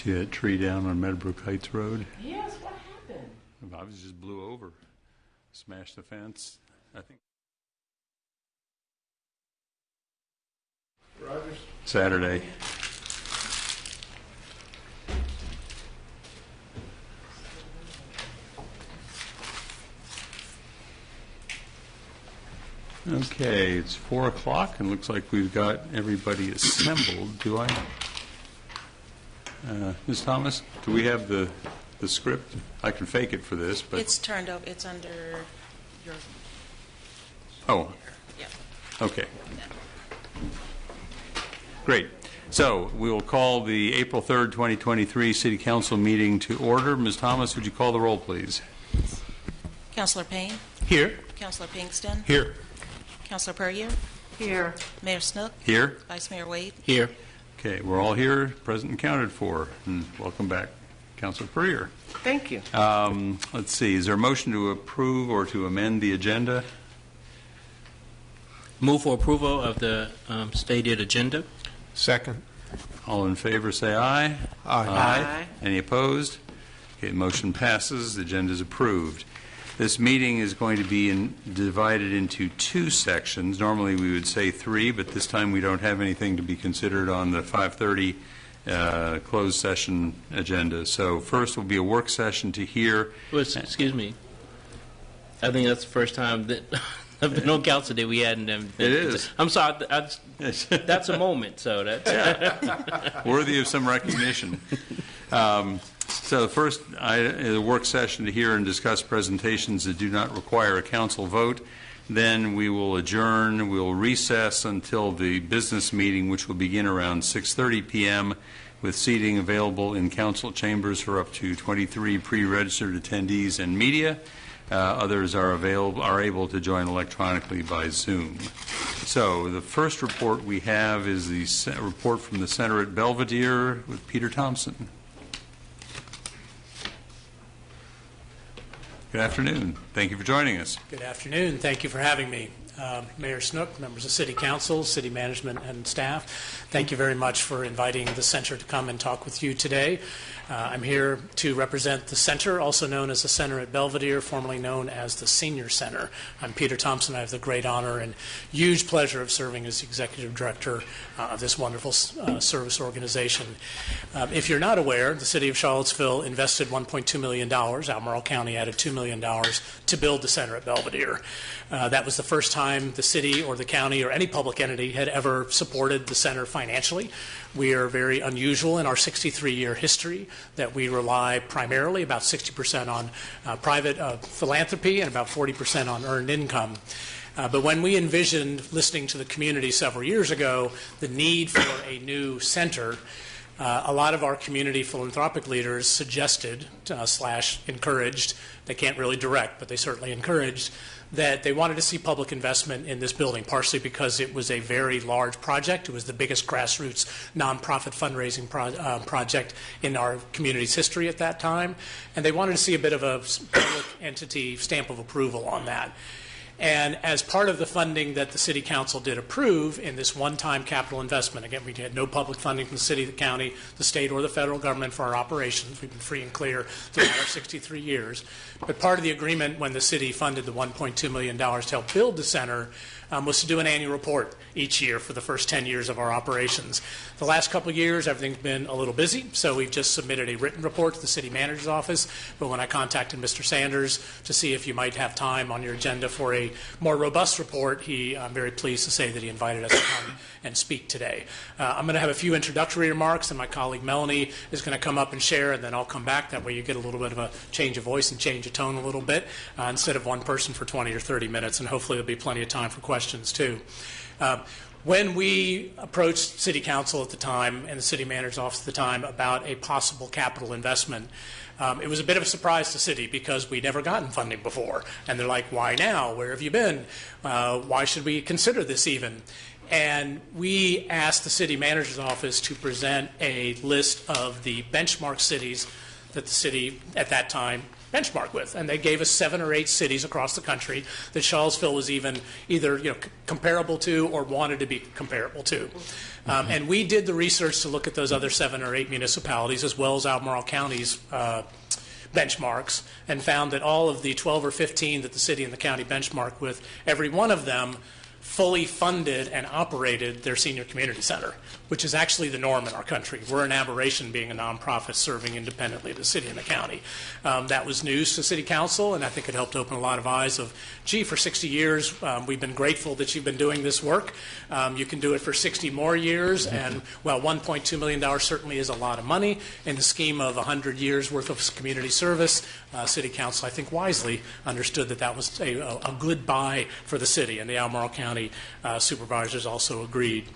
See that tree down on Meadowbrook Heights Road? Yes, what happened? Obviously just blew over, smashed the fence. I think Rogers? Saturday. Okay, it's 4 o'clock and looks like we've got everybody assembled. Do I? Ms. Thomas, do we have the script? I can fake it for this, but... It's turned over. It's under your... Oh, Yeah. okay. Great. So we will call the April 3rd, 2023 City Council meeting to order. Ms. Thomas, would you call the roll, please? Councilor Payne? Here. Councilor Pinkston? Here. Councilor Puryear? Here. Mayor Snook? Here? Vice Mayor Wade? Here. Okay, we're all here, present and counted for. And welcome back, Councilor Puryear. Thank you. Let's see, is there a motion to approve or to amend the agenda? Move for approval of the stated agenda. Second. All in favor, say aye. Aye. Any opposed? Okay, motion passes. The agenda is approved. This meeting is going to be divided into two sections. Normally we would say three, but this time we don't have anything to be considered on the 5:30 closed session agenda. So first will be a work session to hear. Well, excuse me. I think that's the first time that I've been on council that we hadn't. It is. I'm sorry. That's a moment. So that's Worthy of some recognition. So first, the work session to hear and discuss presentations that do not require a council vote. Then we will adjourn. We will recess until the business meeting, which will begin around 6:30 p.m. with seating available in council chambers for up to 23 pre-registered attendees and media. Others are able to join electronically by Zoom. So the first report we have is the report from the Center at Belvedere with Peter Thompson. Good afternoon. Thank you for joining us. Good afternoon. Thank you for having me. Mayor Snook, members of City Council, City Management, and staff, thank you very much for inviting the Center to come and talk with you today. I'm here to represent the Center, also known as the Center at Belvedere, formerly known as the Senior Center. I'm Peter Thompson. I have the great honor and huge pleasure of serving as Executive Director of this wonderful service organization. If you're not aware, the City of Charlottesville invested $1.2 million. Albemarle County added $2 million to build the Center at Belvedere. That was the first time the city or the county or any public entity had ever supported the center financially. We are very unusual in our 63-year history that we rely primarily about 60% on private philanthropy and about 40% on earned income. But when we envisioned, listening to the community several years ago, the need for a new center, a lot of our community philanthropic leaders suggested / encouraged, they can't really direct, but they certainly encouraged, that they wanted to see public investment in this building, partially because it was a very large project. It was the biggest grassroots nonprofit fundraising project in our community's history at that time. And they wanted to see a bit of a public entity stamp of approval on that. And as part of the funding that the City Council did approve in this one-time capital investment, again, we had no public funding from the city, the county, the state, or the federal government for our operations. We've been free and clear throughout our 63 years. But part of the agreement when the city funded the $1.2 million to help build the center was to do an annual report each year for the first 10 years of our operations. The last couple of years, everything's been a little busy, so we've just submitted a written report to the city manager's office. But when I contacted Mr. Sanders to see if you might have time on your agenda for a more robust report, I'm very pleased to say that he invited us to come and speak today. I'm going to have a few introductory remarks, and my colleague Melanie is going to come up and share, and then I'll come back. That way you get a little bit of a change of voice and change of tone a little bit, instead of one person for 20 or 30 minutes, and hopefully there'll be plenty of time for questions too. When we approached City Council at the time and the City Manager's Office at the time about a possible capital investment, it was a bit of a surprise to the city because we'd never gotten funding before. And they're like, why now? Where have you been? Why should we consider this even? And we asked the City Manager's Office to present a list of the benchmark cities that the city at that time benchmark with. And they gave us 7 or 8 cities across the country that Charlottesville was either comparable to or wanted to be comparable to. And we did the research to look at those other 7 or 8 municipalities as well as Albemarle County's benchmarks, and found that all of the 12 or 15 that the city and the county benchmark with, every one of them fully funded and operated their senior community center, which is actually the norm in our country. We're an aberration being a nonprofit serving independently of the city and the county. That was news to City Council, and I think it helped open a lot of eyes of, gee, for 60 years, we've been grateful that you've been doing this work. You can do it for 60 more years, and while $1.2 million certainly is a lot of money, in the scheme of 100 years worth of community service, City Council, I think, wisely understood that that was a good buy for the city, and the Albemarle County supervisors also agreed.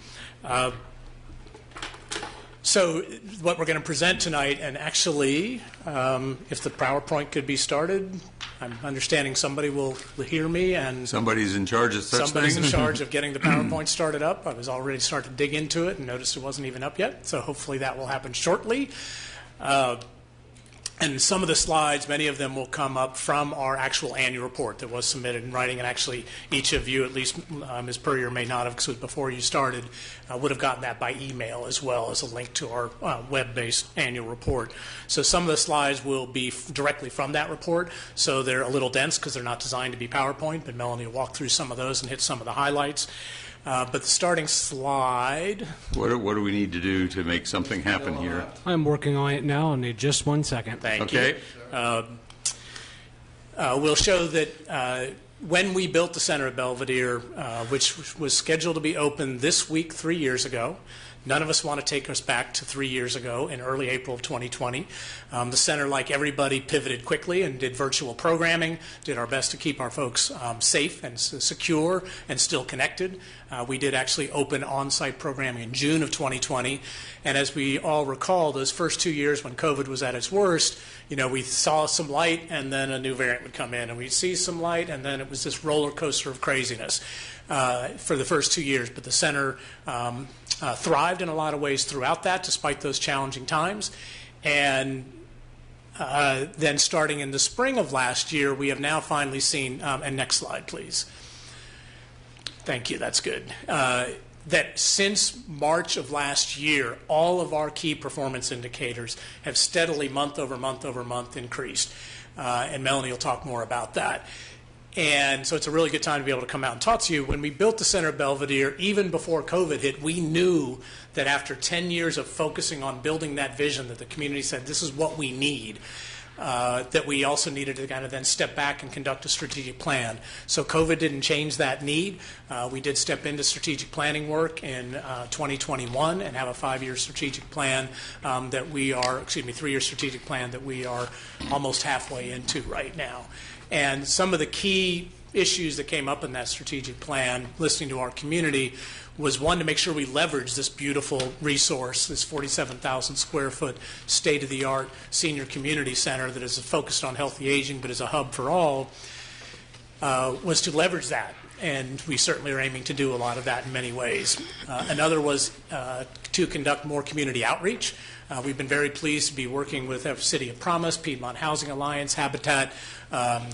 So what we're going to present tonight, and actually, if the PowerPoint could be started, I'm understanding somebody will hear me, and Somebody's in charge of such somebody's things. in charge of getting the PowerPoint started up. I was already starting to dig into it and noticed it wasn't even up yet, so hopefully that will happen shortly. And some of the slides, many of them will come up from our actual annual report that was submitted in writing, and actually each of you, at least Ms. Puryear may not have, because before you started, would have gotten that by email as well as a link to our web-based annual report. So some of the slides will be directly from that report, so they're a little dense because they're not designed to be PowerPoint, but Melanie will walk through some of those and hit some of the highlights. But the starting slide. What do we need to do to make something happen here? I'm working on it now. I'll need just 1 second. Thank Okay. you. We'll show that when we built the Center at Belvedere, which was scheduled to be open this week 3 years ago, none of us want to take us back to 3 years ago in early April of 2020. The center, like everybody, pivoted quickly and did virtual programming, did our best to keep our folks safe and secure and still connected. We did actually open on-site programming in June of 2020. And as we all recall, those first 2 years when COVID was at its worst, we saw some light and then a new variant would come in, and we'd see some light, and then it was this roller coaster of craziness for the first 2 years. But the center thrived in a lot of ways throughout that, despite those challenging times. And then starting in the spring of last year, we have now finally seen, and next slide, please. Thank you, that's good. That since March of last year, all of our key performance indicators have steadily, month over month over month, increased. And Melanie will talk more about that. And so it's a really good time to be able to come out and talk to you. When we built the Center at Belvedere, even before COVID hit, we knew that after 10 years of focusing on building that vision, that the community said, this is what we need, that we also needed to kind of then step back and conduct a strategic plan. So COVID didn't change that need. We did step into strategic planning work in 2021 and have a 5-year strategic plan that we are, 3-year strategic plan that we are almost halfway into right now. And some of the key issues that came up in that strategic plan, listening to our community, was one, to make sure we leverage this beautiful resource, this 47,000 square foot state-of-the-art senior community center that is focused on healthy aging but is a hub for all, was to leverage that. And we certainly are aiming to do a lot of that in many ways. Another was to conduct more community outreach. We've been very pleased to be working with City of Promise, Piedmont Housing Alliance, Habitat,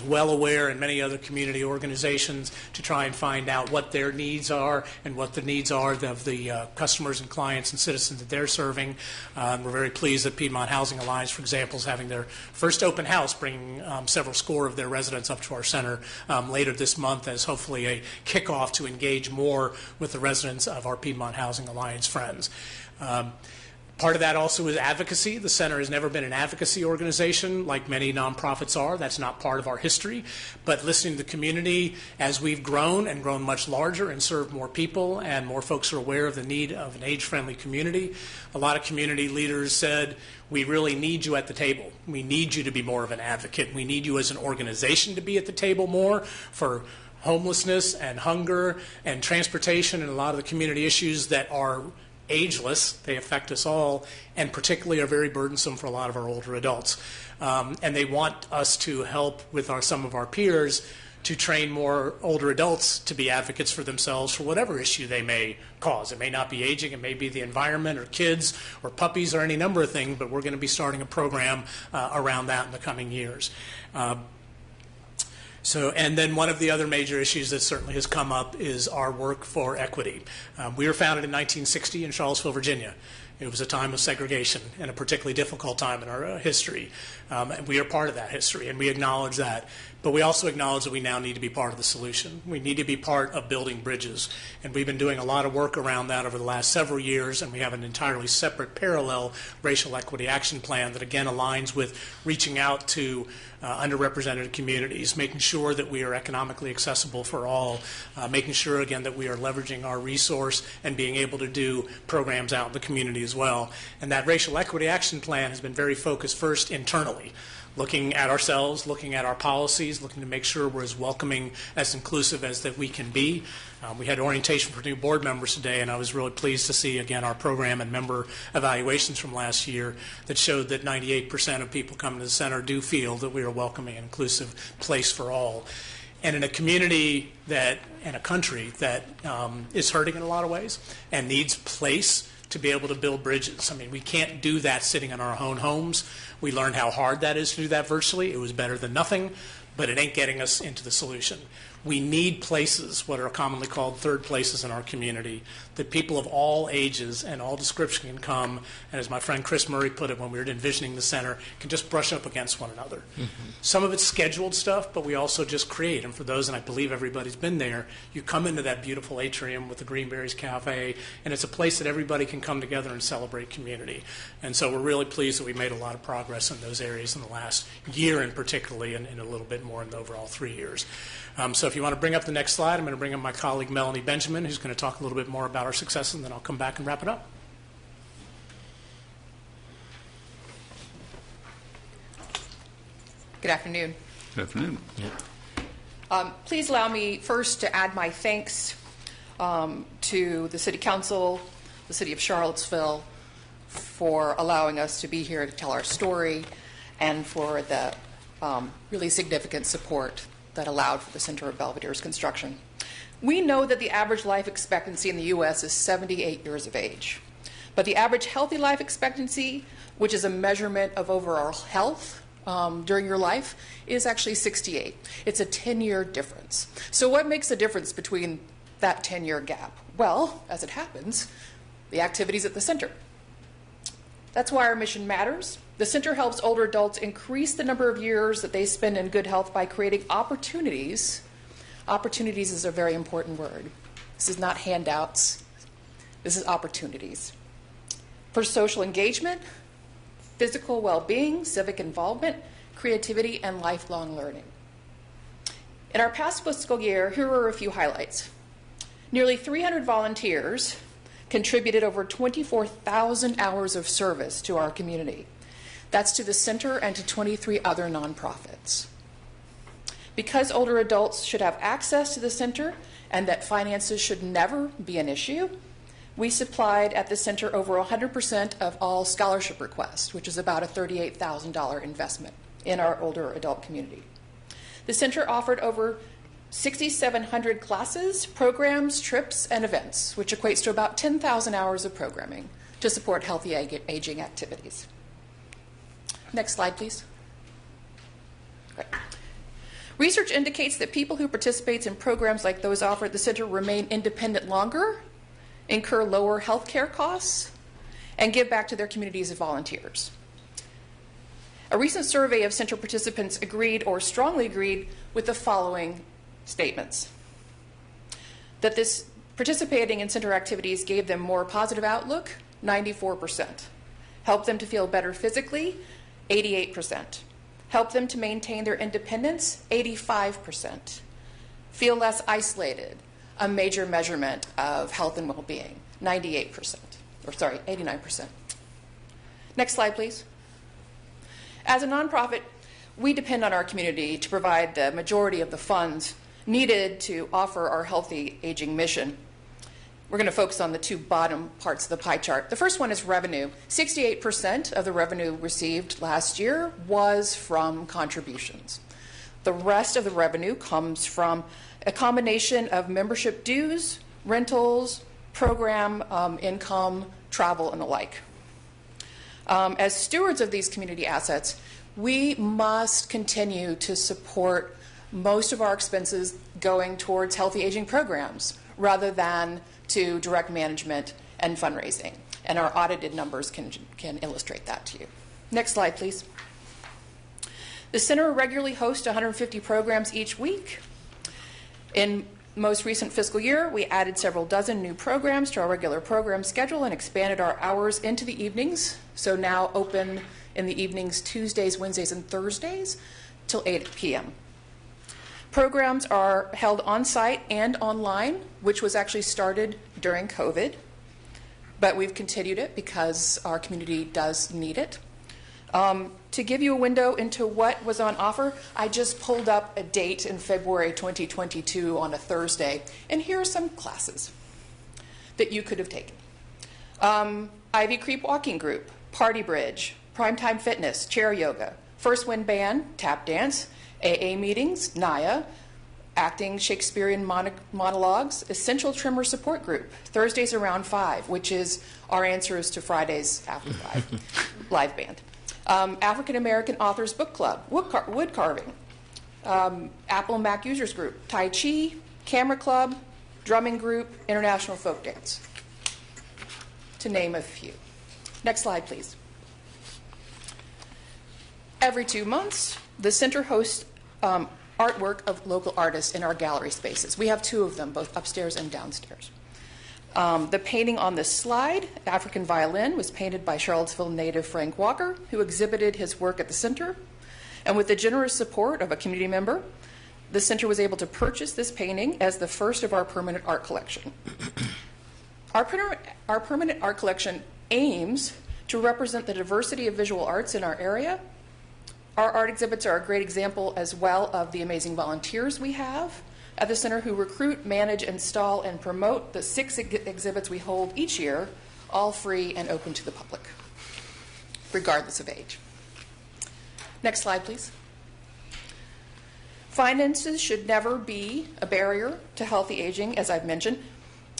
Well Aware, and many other community organizations to try and find out what their needs are and what the needs are of the customers and clients and citizens that they're serving. We're very pleased that Piedmont Housing Alliance, for example, is having their first open house, bringing several score of their residents up to our center later this month as hopefully a kickoff to engage more with the residents of our Piedmont Housing Alliance friends. Part of that also is advocacy. The center has never been an advocacy organization like many nonprofits are. That's not part of our history. But listening to the community as we've grown and grown much larger and served more people, and more folks are aware of the need of an age-friendly community, a lot of community leaders said, we really need you at the table. We need you to be more of an advocate. We need you as an organization to be at the table more for homelessness and hunger and transportation and a lot of the community issues that are ageless. They affect us all, and particularly are very burdensome for a lot of our older adults. And they want us to help with some of our peers to train more older adults to be advocates for themselves for whatever issue they may cause. It may not be aging, it may be the environment or kids or puppies or any number of things, but we're going to be starting a program around that in the coming years. And then one of the other major issues that certainly has come up is our work for equity. We were founded in 1960 in Charlottesville, Virginia. It was a time of segregation and a particularly difficult time in our history. And we are part of that history, and we acknowledge that. But we also acknowledge that we now need to be part of the solution. We need to be part of building bridges. And we've been doing a lot of work around that over the last several years, and we have an entirely separate parallel racial equity action plan that, again, aligns with reaching out to underrepresented communities, making sure that we are economically accessible for all, making sure, again, that we are leveraging our resource and being able to do programs out in the community as well. And that racial equity action plan has been very focused first internally, looking at ourselves, looking at our policies, looking to make sure we're as welcoming, as inclusive as that we can be. We had orientation for new board members today, and I was really pleased to see, again, our program and member evaluations from last year that showed that 98% of people coming to the center do feel that we are a welcoming and inclusive place for all. And in a community that, and a country that is hurting in a lot of ways and needs place to be able to build bridges. I mean, we can't do that sitting in our own homes. We learned how hard that is to do that virtually. It was better than nothing, but it ain't getting us into the solution. We need places, what are commonly called third places in our community, that people of all ages and all description can come, and as my friend Chris Murray put it when we were envisioning the center, can just brush up against one another. Mm-hmm. Some of it's scheduled stuff, but we also just create. And for those, and I believe everybody's been there, you come into that beautiful atrium with the Greenberries Cafe, and it's a place that everybody can come together and celebrate community. And so we're really pleased that we made a lot of progress in those areas in the last year, and particularly in a little bit more in the overall 3 years. So if you want to bring up the next slide, I'm going to bring up my colleague Melanie Benjamin, who's going to talk a little bit more about our successes, and then I'll come back and wrap it up. Good afternoon. Good afternoon. Please allow me first to add my thanks to the City Council, the City of Charlottesville, for allowing us to be here to tell our story, and for the really significant support that allowed for the Center of Belvedere's construction. We know that the average life expectancy in the U.S. is 78 years of age. But the average healthy life expectancy, which is a measurement of overall health during your life, is actually 68. It's a 10-year difference. So what makes the difference between that 10-year gap? Well, as it happens, the activities at the center. That's why our mission matters. The center helps older adults increase the number of years that they spend in good health by creating opportunities. Opportunities is a very important word. This is not handouts. This is opportunities. For social engagement, physical well-being, civic involvement, creativity, and lifelong learning. In our past fiscal year, here are a few highlights. Nearly 300 volunteers contributed over 24,000 hours of service to our community. That's to the center and to 23 other nonprofits. Because older adults should have access to the center and that finances should never be an issue, we supplied at the center over 100% of all scholarship requests, which is about a $38,000 investment in our older adult community. The center offered over 6,700 classes, programs, trips, and events, which equates to about 10,000 hours of programming to support healthy aging activities. Next slide, please. Okay. Research indicates that people who participate in programs like those offered at the center remain independent longer, incur lower health care costs, and give back to their communities as volunteers. A recent survey of center participants agreed or strongly agreed with the following statements: that this participating in center activities gave them more positive outlook, 94%, helped them to feel better physically, 88%, helped them to maintain their independence, 85%, feel less isolated, a major measurement of health and well-being, 89%. Next slide, please. As a nonprofit, we depend on our community to provide the majority of the funds needed to offer our healthy aging mission. We're going to focus on the two bottom parts of the pie chart. The first one is revenue. 68% of the revenue received last year was from contributions. The rest of the revenue comes from a combination of membership dues, rentals, program income, travel, and the like. As stewards of these community assets, we must continue to support most of our expenses going towards healthy aging programs rather than to direct management and fundraising. And our audited numbers can illustrate that to you. Next slide, please. The center regularly hosts 150 programs each week. In most recent fiscal year, we added several dozen new programs to our regular program schedule and expanded our hours into the evenings, so now open in the evenings Tuesdays, Wednesdays, and Thursdays till 8 p.m. Programs are held on-site and online, which was actually started during COVID, but we've continued it because our community does need it. To give you a window into what was on offer, I just pulled up a date in February 2022 on a Thursday, and here are some classes that you could have taken. Ivy Creek Walking Group, Party Bridge, Primetime Fitness, Chair Yoga, First Wind Band, Tap Dance, AA Meetings, NAYA, Acting Shakespearean Monologues, Essential Trimmer Support Group, Thursdays around 5, which is our answers to Fridays after 5, live band. African American Authors Book Club, wood carving, Apple and Mac Users Group, Tai Chi, Camera Club, Drumming Group, International Folk Dance, to name a few. Next slide, please. Every 2 months, the center hosts artwork of local artists in our gallery spaces. We have 2 of them, both upstairs and downstairs. The painting on this slide, African Violin, was painted by Charlottesville native Frank Walker, who exhibited his work at the center. And with the generous support of a community member, the center was able to purchase this painting as the first of our permanent art collection. Our permanent art collection aims to represent the diversity of visual arts in our area. Our art exhibits are a great example as well of the amazing volunteers we have at the center who recruit, manage, install, and promote the 6 exhibits we hold each year, all free and open to the public, regardless of age. Next slide, please. Finances should never be a barrier to healthy aging, as I've mentioned,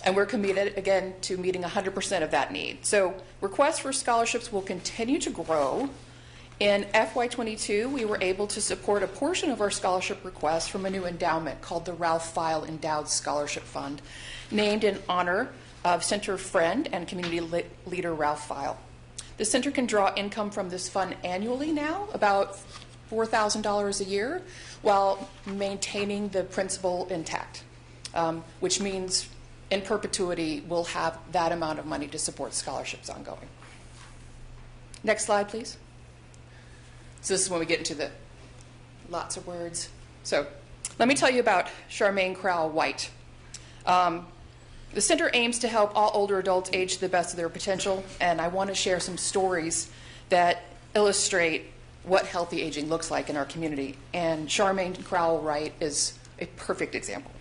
and we're committed, again, to meeting 100% of that need. So requests for scholarships will continue to grow. In FY22, we were able to support a portion of our scholarship requests from a new endowment called the Ralph Feil Endowed Scholarship Fund, named in honor of center friend and community leader Ralph Feil. The center can draw income from this fund annually now, about $4,000 a year, while maintaining the principal intact, which means in perpetuity we'll have that amount of money to support scholarships ongoing. Next slide, please. So this is when we get into the lots of words. So let me tell you about Charmaine Crowell White. The center aims to help all older adults age to the best of their potential, and I want to share some stories that illustrate what healthy aging looks like in our community. And Charmaine Crowell White is a perfect example.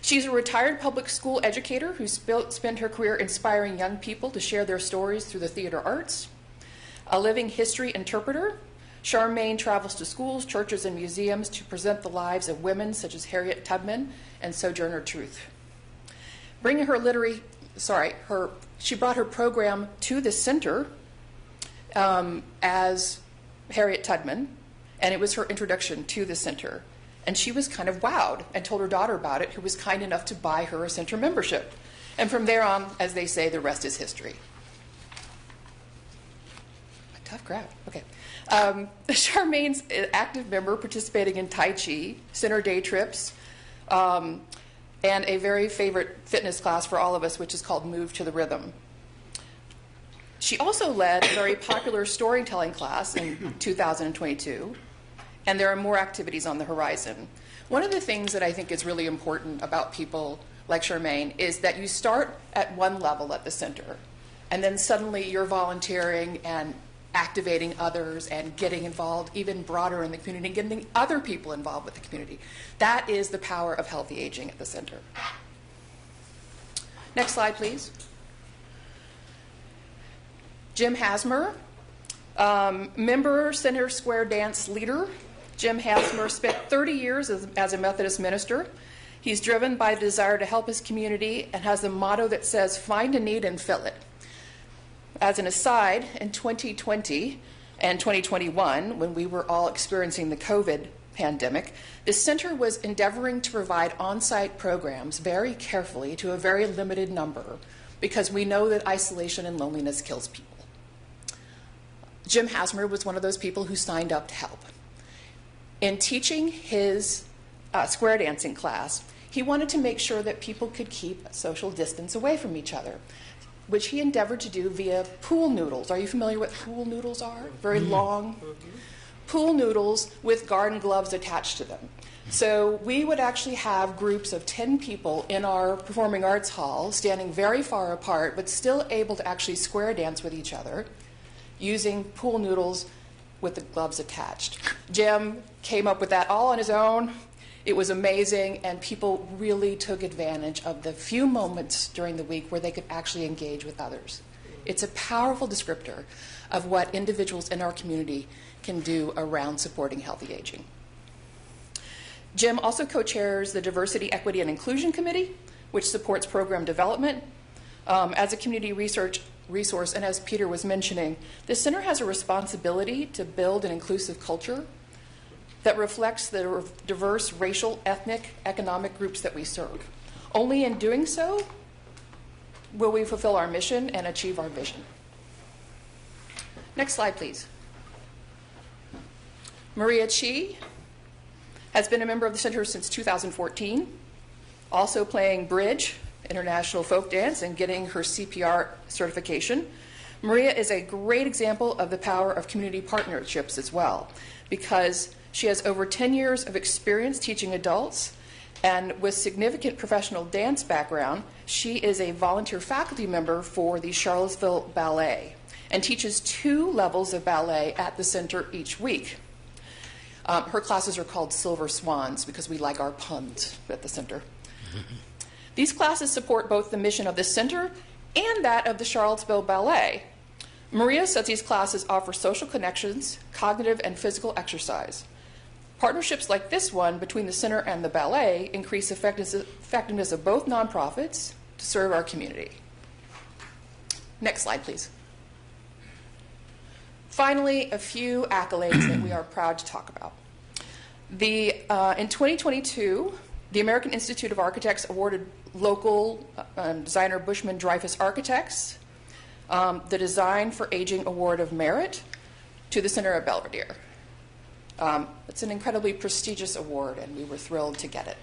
She's a retired public school educator who spent her career inspiring young people to share their stories through the theater arts. A living history interpreter, Charmaine travels to schools, churches, and museums to present the lives of women such as Harriet Tubman and Sojourner Truth. She brought her program to the center as Harriet Tubman, and it was her introduction to the center. And she was kind of wowed and told her daughter about it, who was kind enough to buy her a center membership. And from there on, as they say, the rest is history. A tough crowd. Okay. Charmaine's an active member participating in Tai Chi, center day trips, and a very favorite fitness class for all of us, which is called Move to the Rhythm. She also led a very popular storytelling class in 2022, and there are more activities on the horizon. One of the things that I think is really important about people like Charmaine is that you start at one level at the center, and then suddenly you're volunteering and activating others and getting involved even broader in the community, getting other people involved with the community. That is the power of healthy aging at the center. Next slide, please. Jim Hasmer, member Center Square Dance leader. Jim Hasmer spent 30 years as a Methodist minister. He's driven by the desire to help his community and has a motto that says, find a need and fill it. As an aside, in 2020 and 2021, when we were all experiencing the COVID pandemic, the center was endeavoring to provide on-site programs very carefully to a very limited number because we know that isolation and loneliness kills people. Jim Hasmer was one of those people who signed up to help. In teaching his square dancing class, he wanted to make sure that people could keep a social distance away from each other, which he endeavored to do via pool noodles. Are you familiar with what pool noodles are? Very long pool noodles with garden gloves attached to them. So we would actually have groups of 10 people in our performing arts hall standing very far apart, but still able to actually square dance with each other using pool noodles with the gloves attached. Jim came up with that all on his own. It was amazing, and people really took advantage of the few moments during the week where they could actually engage with others. It's a powerful descriptor of what individuals in our community can do around supporting healthy aging. Jim also co-chairs the Diversity, Equity, and Inclusion Committee, which supports program development. As a community resource, and as Peter was mentioning, the center has a responsibility to build an inclusive culture that reflects the diverse racial, ethnic, economic groups that we serve. Only in doing so will we fulfill our mission and achieve our vision. Next slide, please. Maria Chi has been a member of the center since 2014, also playing bridge, international folk dance, and getting her CPR certification. Maria is a great example of the power of community partnerships as well, because she has over 10 years of experience teaching adults, and with significant professional dance background, she is a volunteer faculty member for the Charlottesville Ballet and teaches 2 levels of ballet at the center each week. Her classes are called Silver Swans because we like our puns at the center. These classes support both the mission of the center and that of the Charlottesville Ballet. Maria says these classes offer social connections, cognitive and physical exercise. Partnerships like this one between the center and the ballet increase effectiveness of both nonprofits to serve our community. Next slide, please. Finally, a few accolades that we are proud to talk about. In 2022, the American Institute of Architects awarded local designer Bushman Dreyfus Architects the Design for Aging Award of Merit to the Center of Belvedere. It's an incredibly prestigious award, and we were thrilled to get it.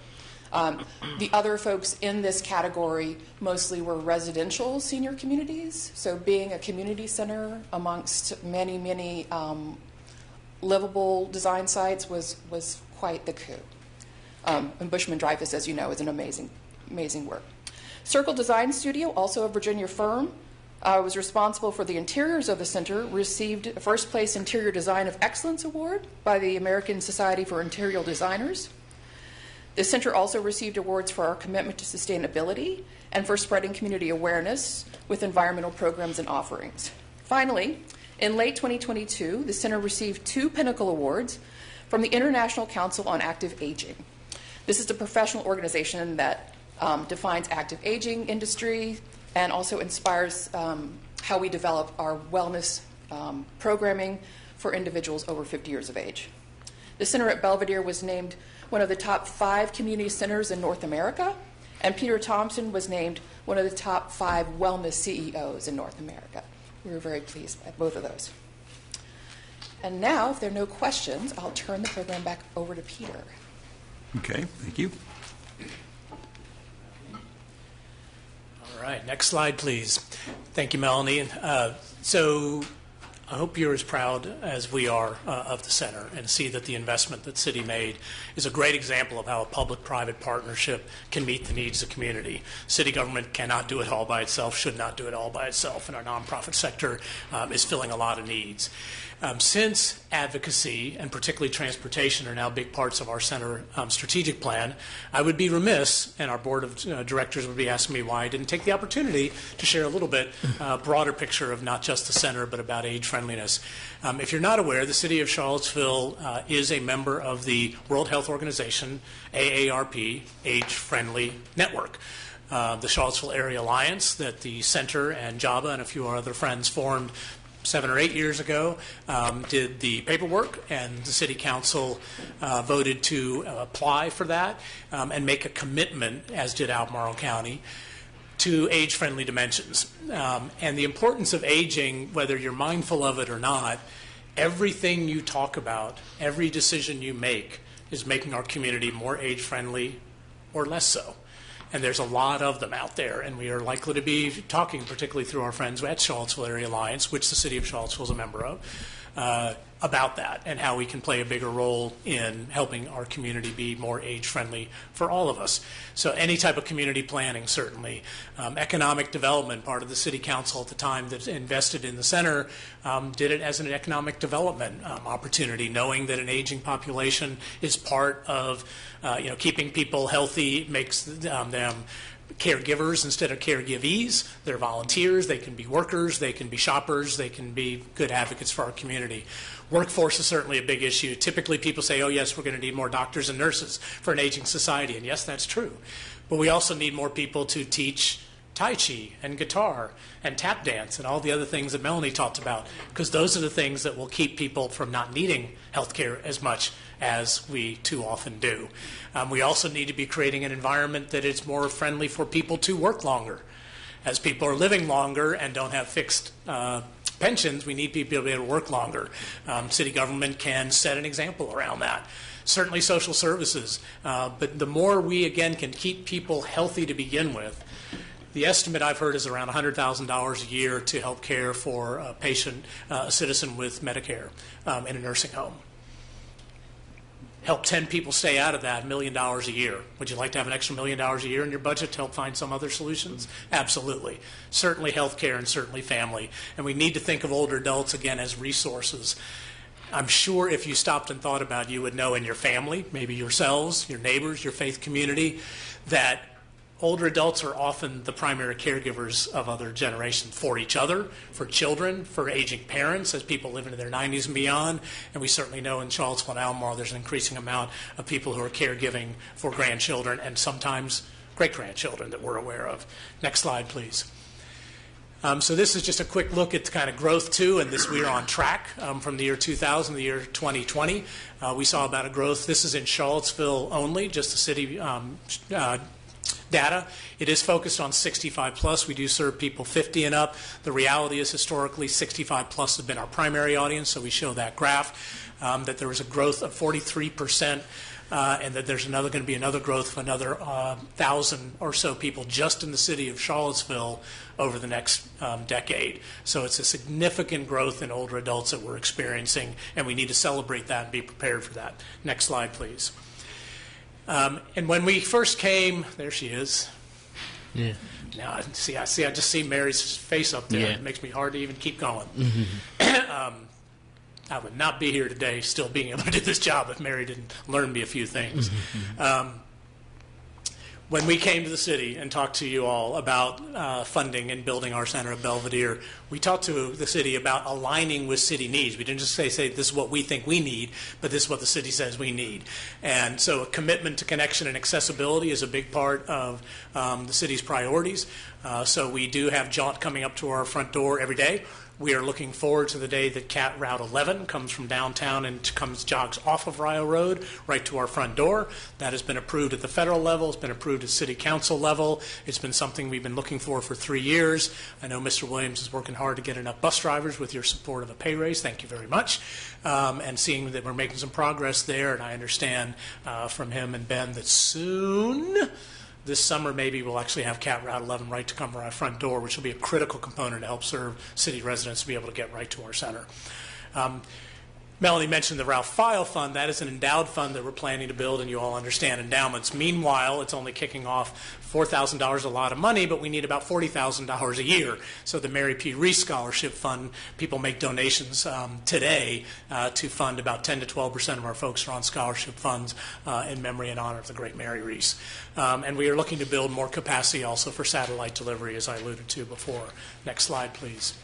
The other folks in this category mostly were residential senior communities, so being a community center amongst many, many livable design sites was quite the coup. And Bushman Dreyfus, as you know, is an amazing work. Circle Design Studio, also a Virginia firm, was responsible for the interiors of the center, received a First Place Interior Design of Excellence Award by the American Society for Interior Designers. The center also received awards for our commitment to sustainability and for spreading community awareness with environmental programs and offerings. Finally, in late 2022, the center received 2 Pinnacle Awards from the International Council on Active Aging. This is a professional organization that defines active aging industry and also inspires how we develop our wellness programming for individuals over 50 years of age. The center at Belvedere was named one of the top 5 community centers in North America, and Peter Thompson was named one of the top 5 wellness CEOs in North America. We were very pleased by both of those. And now, if there are no questions, I'll turn the program back over to Peter. Okay, thank you. All right, next slide, please. Thank you, Melanie. So I hope you're as proud as we are of the center and see that the investment that City made is a great example of how a public-private partnership can meet the needs of the community. City government cannot do it all by itself, should not do it all by itself, and our nonprofit sector is filling a lot of needs. Since advocacy and particularly transportation are now big parts of our center strategic plan, I would be remiss, and our board of directors would be asking me why I didn't take the opportunity to share a little bit broader picture of not just the center, but about age-friendly friendliness. If you're not aware, the City of Charlottesville is a member of the World Health Organization, AARP, Age Friendly Network. The Charlottesville Area Alliance that the Center and JABA and a few other friends formed 7 or 8 years ago did the paperwork, and the City Council voted to apply for that and make a commitment, as did Albemarle County, to age-friendly dimensions. And the importance of aging, whether you're mindful of it or not, everything you talk about, every decision you make is making our community more age-friendly or less so. And there's a lot of them out there, and we are likely to be talking, particularly through our friends at Charlottesville Area Alliance, which the City of Charlottesville is a member of, about that and how we can play a bigger role in helping our community be more age-friendly for all of us. So any type of community planning, certainly. Economic development, part of the City Council at the time that invested in the center did it as an economic development opportunity, knowing that an aging population is part of keeping people healthy, makes them caregivers instead of caregivees. They're volunteers, they can be workers, they can be shoppers, they can be good advocates for our community. Workforce is certainly a big issue. Typically people say, oh yes, we're going to need more doctors and nurses for an aging society, and yes, that's true. But we also need more people to teach Tai Chi and guitar and tap dance and all the other things that Melanie talked about, because those are the things that will keep people from not needing health care as much as we too often do. We also need to be creating an environment that is more friendly for people to work longer. As people are living longer and don't have fixed pensions, we need people to be able to work longer. City government can set an example around that. Certainly social services, but the more we, again, can keep people healthy to begin with. The estimate I've heard is around $100,000 a year to help care for a patient, a citizen with Medicare in a nursing home. Help 10 people stay out of that, $1 million a year. Would you like to have an extra $1 million a year in your budget to help find some other solutions? Absolutely. Certainly health care and certainly family. And we need to think of older adults, again, as resources. I'm sure if you stopped and thought about it, you would know in your family, maybe yourselves, your neighbors, your faith community, that older adults are often the primary caregivers of other generations for each other, for children, for aging parents as people live into their 90s and beyond. And we certainly know in Charlottesville and Albemarle there's an increasing amount of people who are caregiving for grandchildren and sometimes great-grandchildren that we're aware of. Next slide, please. So this is just a quick look at the kind of growth too, and this we are on track from the year 2000 to the year 2020. We saw about a growth. This is in Charlottesville only, just the city data. It is focused on 65 plus. We do serve people 50 and up. The reality is historically 65 plus has been our primary audience, so we show that graph, that there was a growth of 43%, and that there's going to be another growth of another 1,000 or so people just in the city of Charlottesville over the next decade. So it's a significant growth in older adults that we're experiencing, and we need to celebrate that and be prepared for that. Next slide, please. And when we first came, there she is. Yeah. Now, I just see Mary's face up there. Yeah. It makes me hard to even keep going. I would not be here today still being able to do this job if Mary didn't learn me a few things. When we came to the city and talked to you all about funding and building our center at Belvedere, we talked to the city about aligning with city needs. We didn't just say this is what we think we need, but this is what the city says we need. And so a commitment to connection and accessibility is a big part of the city's priorities. So we do have Jaunt coming up to our front door every day. We are looking forward to the day that Cat Route 11 comes from downtown and jogs off of Rio Road right to our front door. That has been approved at the federal level. It's been approved at city council level. It's been something we've been looking for 3 years. I know Mr. Williams is working hard to get enough bus drivers with your support of a pay raise. Thank you very much. And seeing that we're making some progress there, and I understand from him and Ben that soon, this summer, maybe we'll actually have Cat Route 11 right to come to our front door, which will be a critical component to help serve city residents to be able to get right to our center. Melanie mentioned the Ralph File Fund. That is an endowed fund that we're planning to build, and you all understand endowments. Meanwhile, it's only kicking off $4,000, a lot of money, but we need about $40,000 a year. So the Mary P. Reese Scholarship Fund, people make donations today to fund about 10 to 12% of our folks are on scholarship funds in memory and honor of the great Mary Reese. And we are looking to build more capacity also for satellite delivery, as I alluded to before. Next slide, please.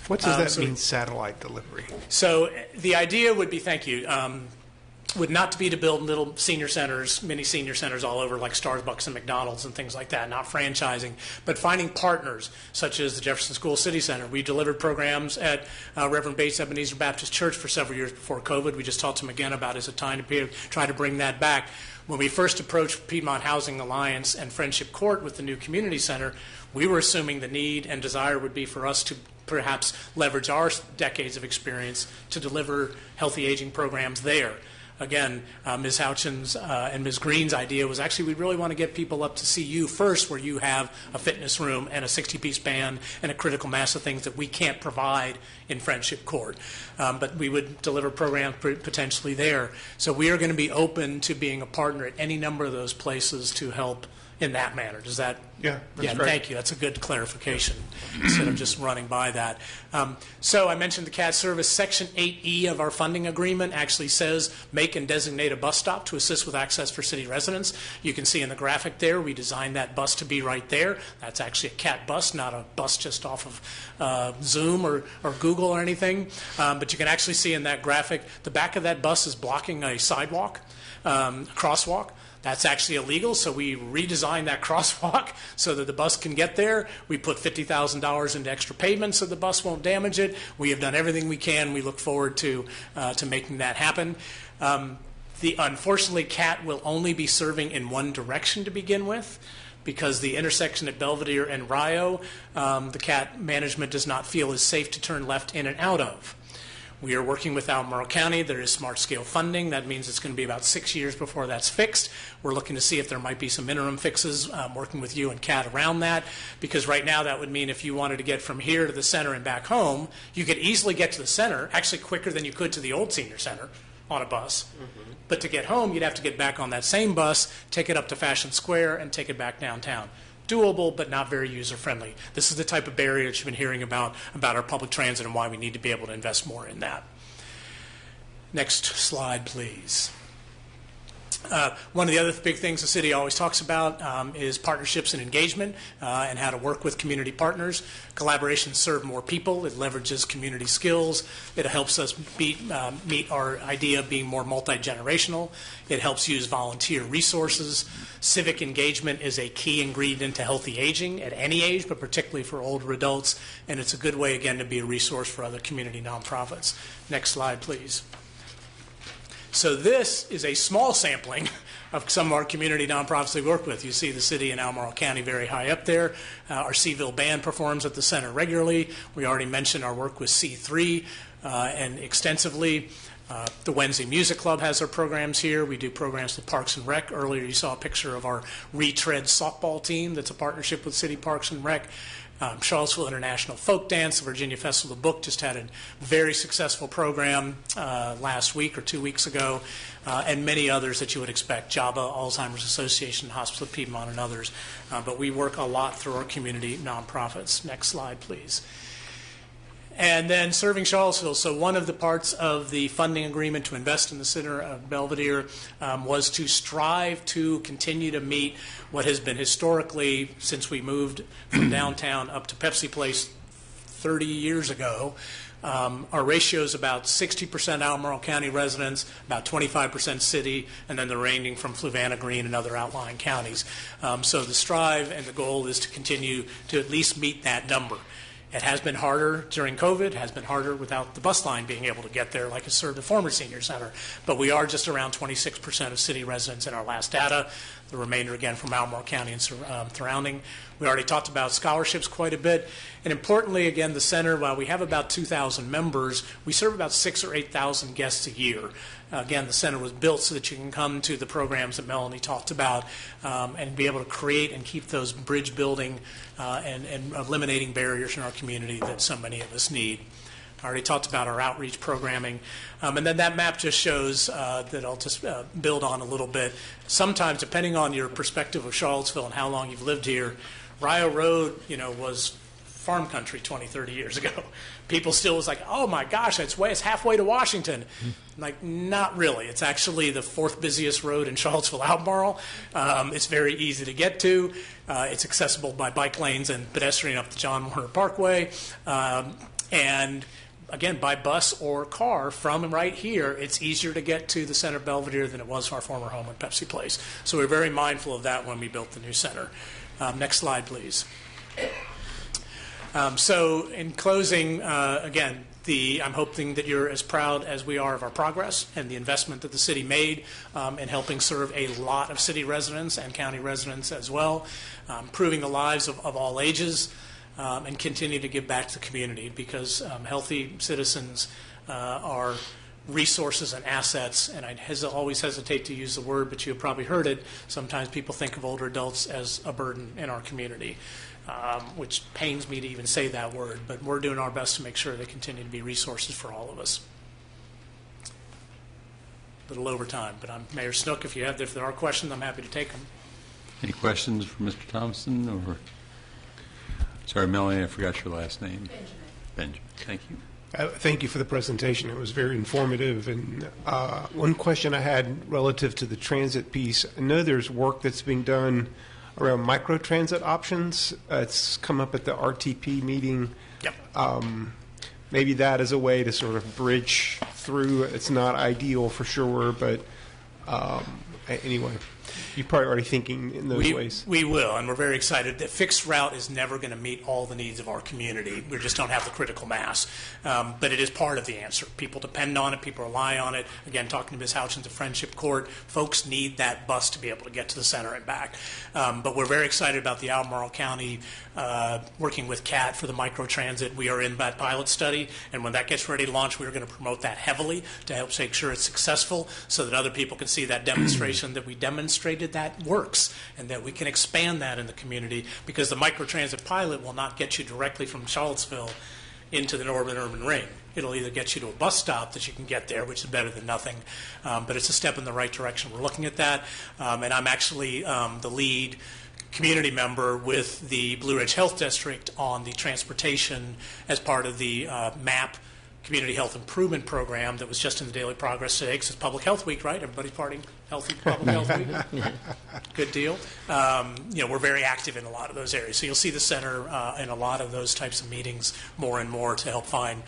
What does that So- mean, satellite delivery? So the idea would be, thank you, would not to be to build little senior centers, mini senior centers all over like Starbucks and McDonald's and things like that, not franchising, but finding partners such as the Jefferson School City Center. We delivered programs at Reverend Bates Ebenezer Baptist Church for several years before COVID. We just talked to him again about is it time to try to bring that back. When we first approached Piedmont Housing Alliance and Friendship Court with the new community center, we were assuming the need and desire would be for us to perhaps leverage our decades of experience to deliver healthy aging programs there. Again, Ms. Houchin's and Ms. Green's idea was actually we really want to get people up to see you first where you have a fitness room and a 60-piece band and a critical mass of things that we can't provide in Friendship Court. But we would deliver programs potentially there. So we are going to be open to being a partner at any number of those places to help in that manner. Does that? Yeah, that's great. Thank you. That's a good clarification instead of just running by that. So I mentioned the CAT service. Section 8E of our funding agreement actually says make and designate a bus stop to assist with access for city residents. You can see in the graphic there, we designed that bus to be right there. That's actually a CAT bus, not a bus just off of Zoom or Google or anything. But you can actually see in that graphic, the back of that bus is blocking a sidewalk, crosswalk. That's actually illegal, so we redesigned that crosswalk so that the bus can get there. We put $50,000 into extra pavement so the bus won't damage it. We have done everything we can. We look forward to making that happen. Unfortunately, CAT will only be serving in one direction to begin with, because the intersection at Belvedere and Rio, the CAT management does not feel is safe to turn left in and out of. We are working with Albemarle County. There is smart scale funding. That means it's going to be about 6 years before that's fixed. We're looking to see if there might be some interim fixes, working with you and CAT around that, because right now that would mean if you wanted to get from here to the center and back home, you could easily get to the center, actually quicker than you could to the old senior center on a bus. Mm-hmm. But to get home, you'd have to get back on that same bus, take it up to Fashion Square, and take it back downtown. Doable, but not very user-friendly. This is the type of barrier that you've been hearing about our public transit and why we need to be able to invest more in that. Next slide, please. One of the other big things the city always talks about is partnerships and engagement and how to work with community partners. Collaborations serve more people. It leverages community skills. It helps us meet our idea of being more multi-generational. It helps use volunteer resources. Civic engagement is a key ingredient to healthy aging at any age, but particularly for older adults. And it's a good way, again, to be a resource for other community nonprofits. Next slide, please. So this is a small sampling of some of our community nonprofits we work with. You see the city and Albemarle County very high up there. Our Seaville Band performs at the center regularly. We already mentioned our work with C3 and extensively. The Wednesday Music Club has their programs here. We do programs with Parks and Rec. Earlier you saw a picture of our Retread softball team that's a partnership with City Parks and Rec. Charlottesville International Folk Dance, the Virginia Festival of the Book just had a very successful program last week or 2 weeks ago, and many others that you would expect, JABA, Alzheimer's Association, Hospital of Piedmont, and others. But we work a lot through our community nonprofits. Next slide, please. And then serving Charlottesville. So one of the parts of the funding agreement to invest in the center of Belvedere was to strive to continue to meet what has been historically, since we moved from downtown up to Pepsi Place 30 years ago, our ratio is about 60% Albemarle County residents, about 25% city, and then the remaining from Fluvanna, Greene, and other outlying counties. So the strive and the goal is to continue to at least meet that number. It has been harder during COVID. It has been harder without the bus line being able to get there like it served the former senior center. But we are just around 26% of city residents in our last data. The remainder, again, from Albemarle County and surrounding. We already talked about scholarships quite a bit. And importantly, again, the center, while we have about 2,000 members, we serve about 6,000 or 8,000 guests a year. Again, the center was built so that you can come to the programs that Melanie talked about and be able to create and keep those bridge building and eliminating barriers in our community that so many of us need. I already talked about our outreach programming. And then that map just shows that I'll just build on a little bit. Sometimes, depending on your perspective of Charlottesville and how long you've lived here, Rio Road, was farm country 20, 30 years ago. People still was like, oh my gosh, it's halfway to Washington. Like, not really. It's actually the fourth busiest road in Charlottesville, Albemarle. It's very easy to get to. It's accessible by bike lanes and pedestrian up the John Warner Parkway. And again, by bus or car from right here, it's easier to get to the center of Belvedere than it was our former home at Pepsi Place. So we're very mindful of that when we built the new center. Next slide, please. So in closing, again, I'm hoping that you're as proud as we are of our progress and the investment that the city made in helping serve a lot of city residents and county residents as well, improving the lives of all ages, and continue to give back to the community, because healthy citizens are resources and assets. And I always hesitate to use the word, but you've probably heard it. Sometimes people think of older adults as a burden in our community, which pains me to even say that word, but we're doing our best to make sure they continue to be resources for all of us. A little over time, but I'm Mayor Snook. If there are questions, I'm happy to take them. Any questions for Mr. Thompson? Or sorry, Melanie, I forgot your last name. Benjamin. Thank you. Thank you for the presentation. It was very informative. And one question I had relative to the transit piece, I know there's work that's being done around microtransit options. It's come up at the RTP meeting. Yep. Maybe that is a way to sort of bridge through. It's not ideal for sure, but anyway, you're probably already thinking in those ways. We will, and we're very excited. The fixed route is never going to meet all the needs of our community. We just don't have the critical mass. But it is part of the answer. People depend on it. People rely on it. Again, talking to Ms. Houchins of Friendship Court, folks need that bus to be able to get to the center and back. But we're very excited about the Albemarle County working with CAT for the microtransit. We are in that pilot study, and when that gets ready to launch, we're going to promote that heavily to help make sure it's successful, so that other people can see that demonstration that we demonstrated that works, and that we can expand that in the community, because the microtransit pilot will not get you directly from Charlottesville into the Northern Urban Ring. It'll either get you to a bus stop that you can get there, which is better than nothing, but it's a step in the right direction. We're looking at that, and I'm actually the lead community member with the Blue Ridge Health District on the transportation as part of the MAP Community Health Improvement Program that was just in the Daily Progress today, because it's Public Health Week, right? Everybody's partying healthy Public Health Week. Good deal. We're very active in a lot of those areas. So you'll see the center in a lot of those types of meetings more and more to help find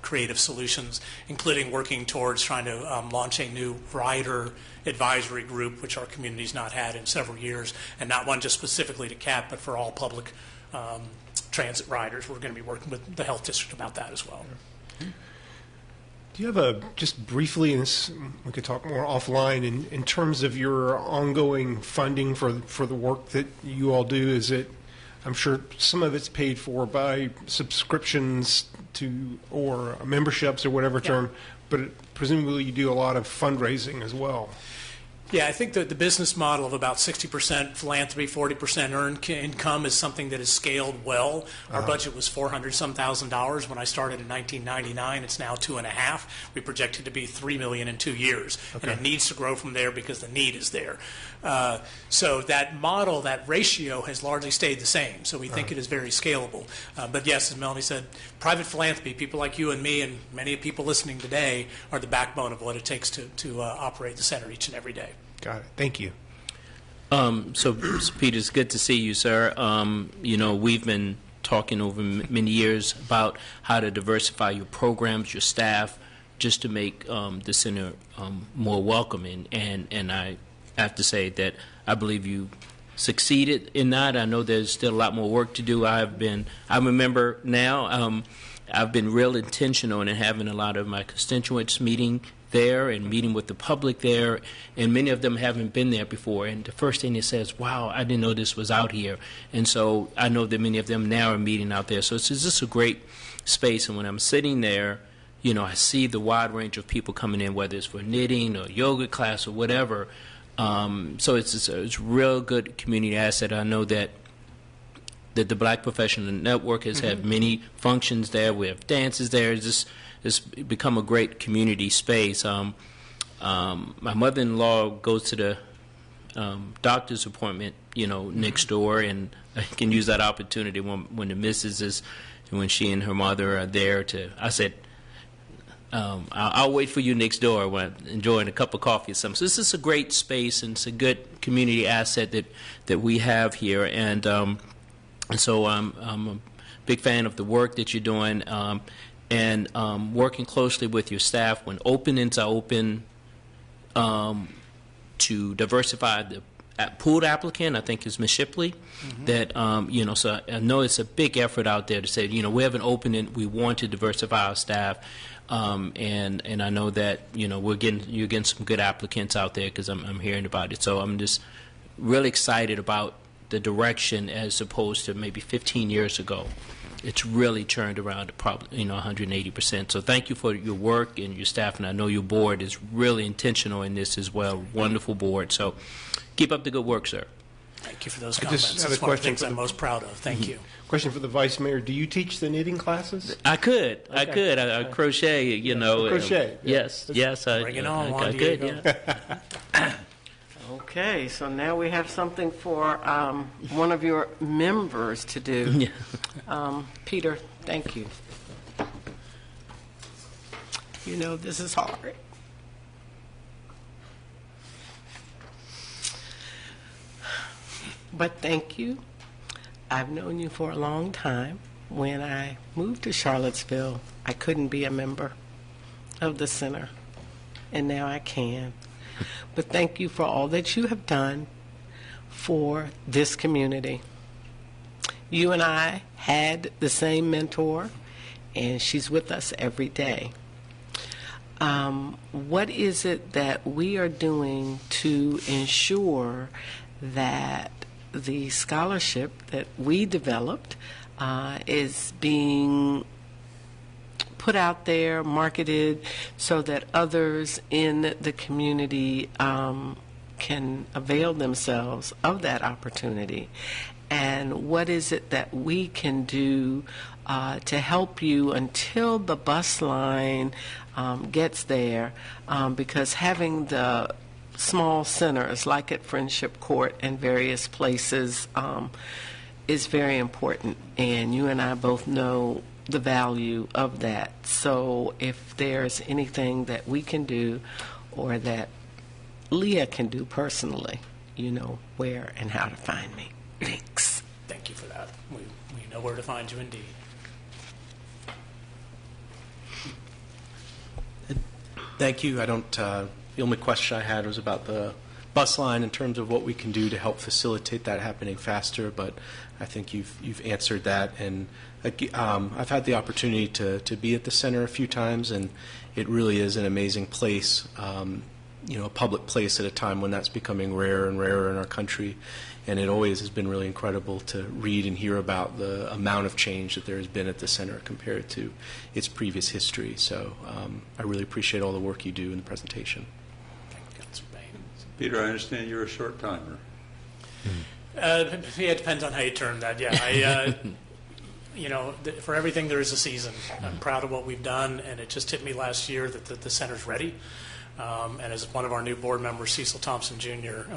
creative solutions, including working towards trying to launch a new rider advisory group, which our community's not had in several years, and not one just specifically to CAT, but for all public transit riders. We're going to be working with the health district about that as well. Do you have just briefly, and we could talk more offline, in terms of your ongoing funding for the work that you all do? Is it, I'm sure some of it's paid for by subscriptions to, or memberships or whatever term, but presumably you do a lot of fundraising as well. Yeah, I think that the business model of about 60% philanthropy, 40% earned income is something that is scaled well. Our budget was $400,000 when I started in 1999. It's now $2.5 million. We project it to be $3 million in 2 years, and it needs to grow from there because the need is there. So that model, that ratio, has largely stayed the same. So we think it is very scalable. But yes, as Melanie said, private philanthropy, people like you and me and many people listening today, are the backbone of what it takes to operate the center each and every day. Got it. Thank you. So Peter, it's good to see you, sir. We've been talking over many years about how to diversify your programs, your staff, just to make the center more welcoming. And I have to say that I believe you succeeded in that. I know there's still a lot more work to do. I remember now, I've been real intentional in having a lot of my constituents meeting there and meeting with the public there, and many of them haven't been there before. And the first thing they say is, wow, I didn't know this was out here. And so I know that many of them now are meeting out there. So it's just a great space. And when I'm sitting there, I see the wide range of people coming in, whether it's for knitting or yoga class or whatever. So it's a real good community asset. I know that the Black Professional Network has had many functions there. We have dances there. It's become a great community space. My mother-in-law goes to the doctor's appointment, next door, and I can use that opportunity when the missus is, when she and her mother are there I said, I'll wait for you next door when I'm enjoying a cup of coffee or something. So this is a great space, and it's a good community asset that we have here. And so I'm big fan of the work that you're doing, and working closely with your staff when openings are open to diversify the pooled applicant, I think is Ms. Shipley, that, so I know it's a big effort out there to say, we have an opening, we want to diversify our staff, and I know that, you're getting some good applicants out there because I'm hearing about it. So I'm just really excited about the direction as opposed to maybe 15 years ago. It's really turned around to probably 180%. So thank you for your work and your staff, and I know your board is really intentional in this as well. Wonderful board. So keep up the good work, sir. Thank you for those I comments. just have a It's one of the question things for I'm the- most proud of. Thank you. Question for the Vice Mayor. Do you teach the knitting classes? I could. I Okay. could. I crochet, Crochet, yeah. Yes. Bring it on, I Juan could, Diego. yeah. Okay, so now we have something for one of your members to do. Yeah. Peter, thank you. This is hard. But thank you. I've known you for a long time. When I moved to Charlottesville, I couldn't be a member of the center, and now I can. But thank you for all that you have done for this community. You and I had the same mentor, and she's with us every day. What is it that we are doing to ensure that the scholarship that we developed is being put out there, marketed, so that others in the community can avail themselves of that opportunity? And what is it that we can do to help you until the bus line gets there? Because having the small centers like at Friendship Court and various places is very important, and you and I both know the value of that. So if there's anything that we can do or that Leah can do personally, you know where and how to find me. Thanks. Thank you for that. We know where to find you indeed. Thank you. I don't. The only question I had was about the bus line in terms of what we can do to help facilitate that happening faster. But I think you've answered that, and I've had the opportunity to be at the center a few times, and it really is an amazing place. A public place at a time when that's becoming rarer and rarer in our country. And it always has been really incredible to read and hear about the amount of change that there has been at the center compared to its previous history. So I really appreciate all the work you do in the presentation. Thank you, Councilor Bain. Peter, I understand you're a short timer. It depends on how you term that. Yeah, for everything there is a season. I'm proud of what we've done, and it just hit me last year that the center's ready. And as one of our new board members, Cecil Thompson Jr.,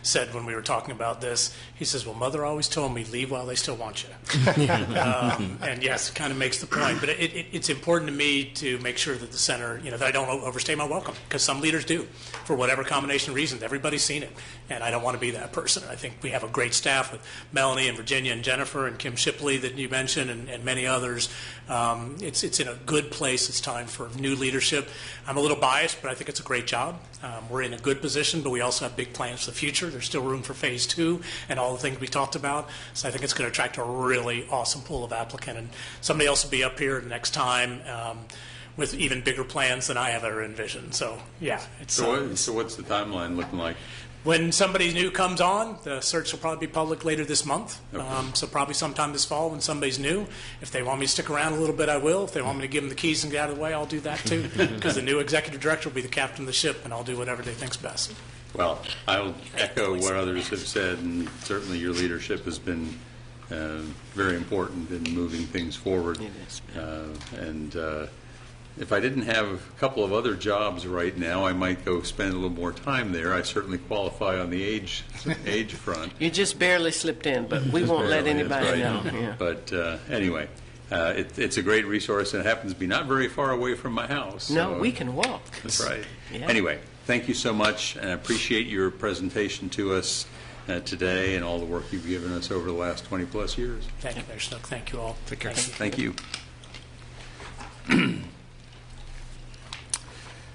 said when we were talking about this, he says, well, Mother always told me, leave while they still want you. And yes, it kind of makes the point. But it's important to me to make sure that the center, that I don't overstay my welcome, because some leaders do, for whatever combination of reasons. Everybody's seen it, and I don't want to be that person. I think we have a great staff with Melanie and Virginia and Jennifer and Kim Shipley that you mentioned, and many others. It's in a good place. It's time for new leadership. I'm a little biased, but I think it's a great job. We're in a good position, but we also have big plans for the future. There's still room for phase 2 and all the things we talked about. So I think it's going to attract a really awesome pool of applicants. And somebody else will be up here next time with even bigger plans than I ever envisioned. So, yeah. So what's the timeline looking like? When somebody new comes on, the search will probably be public later this month. Okay. So probably sometime this fall when somebody's new. If they want me to stick around a little bit, I will. If they want me to give them the keys and get out of the way, I'll do that too. Because the new executive director will be the captain of the ship, and I'll do whatever they think's best. Well, I'll echo what others have said, and certainly your leadership has been very important in moving things forward. It is. If I didn't have a couple of other jobs right now, I might go spend a little more time there. I certainly qualify on the age front. You just barely slipped in, but we won't let Barely, anybody know. that's right. Yeah. But anyway, it's a great resource, and it happens to be not very far away from my house. No, so- we can walk. That's right. Yeah. Anyway, thank you so much, and I appreciate your presentation to us. today and all the work you've given us over the last 20-plus years. Thank you, Mayor Snook. Thank you all. Take care. Thank you.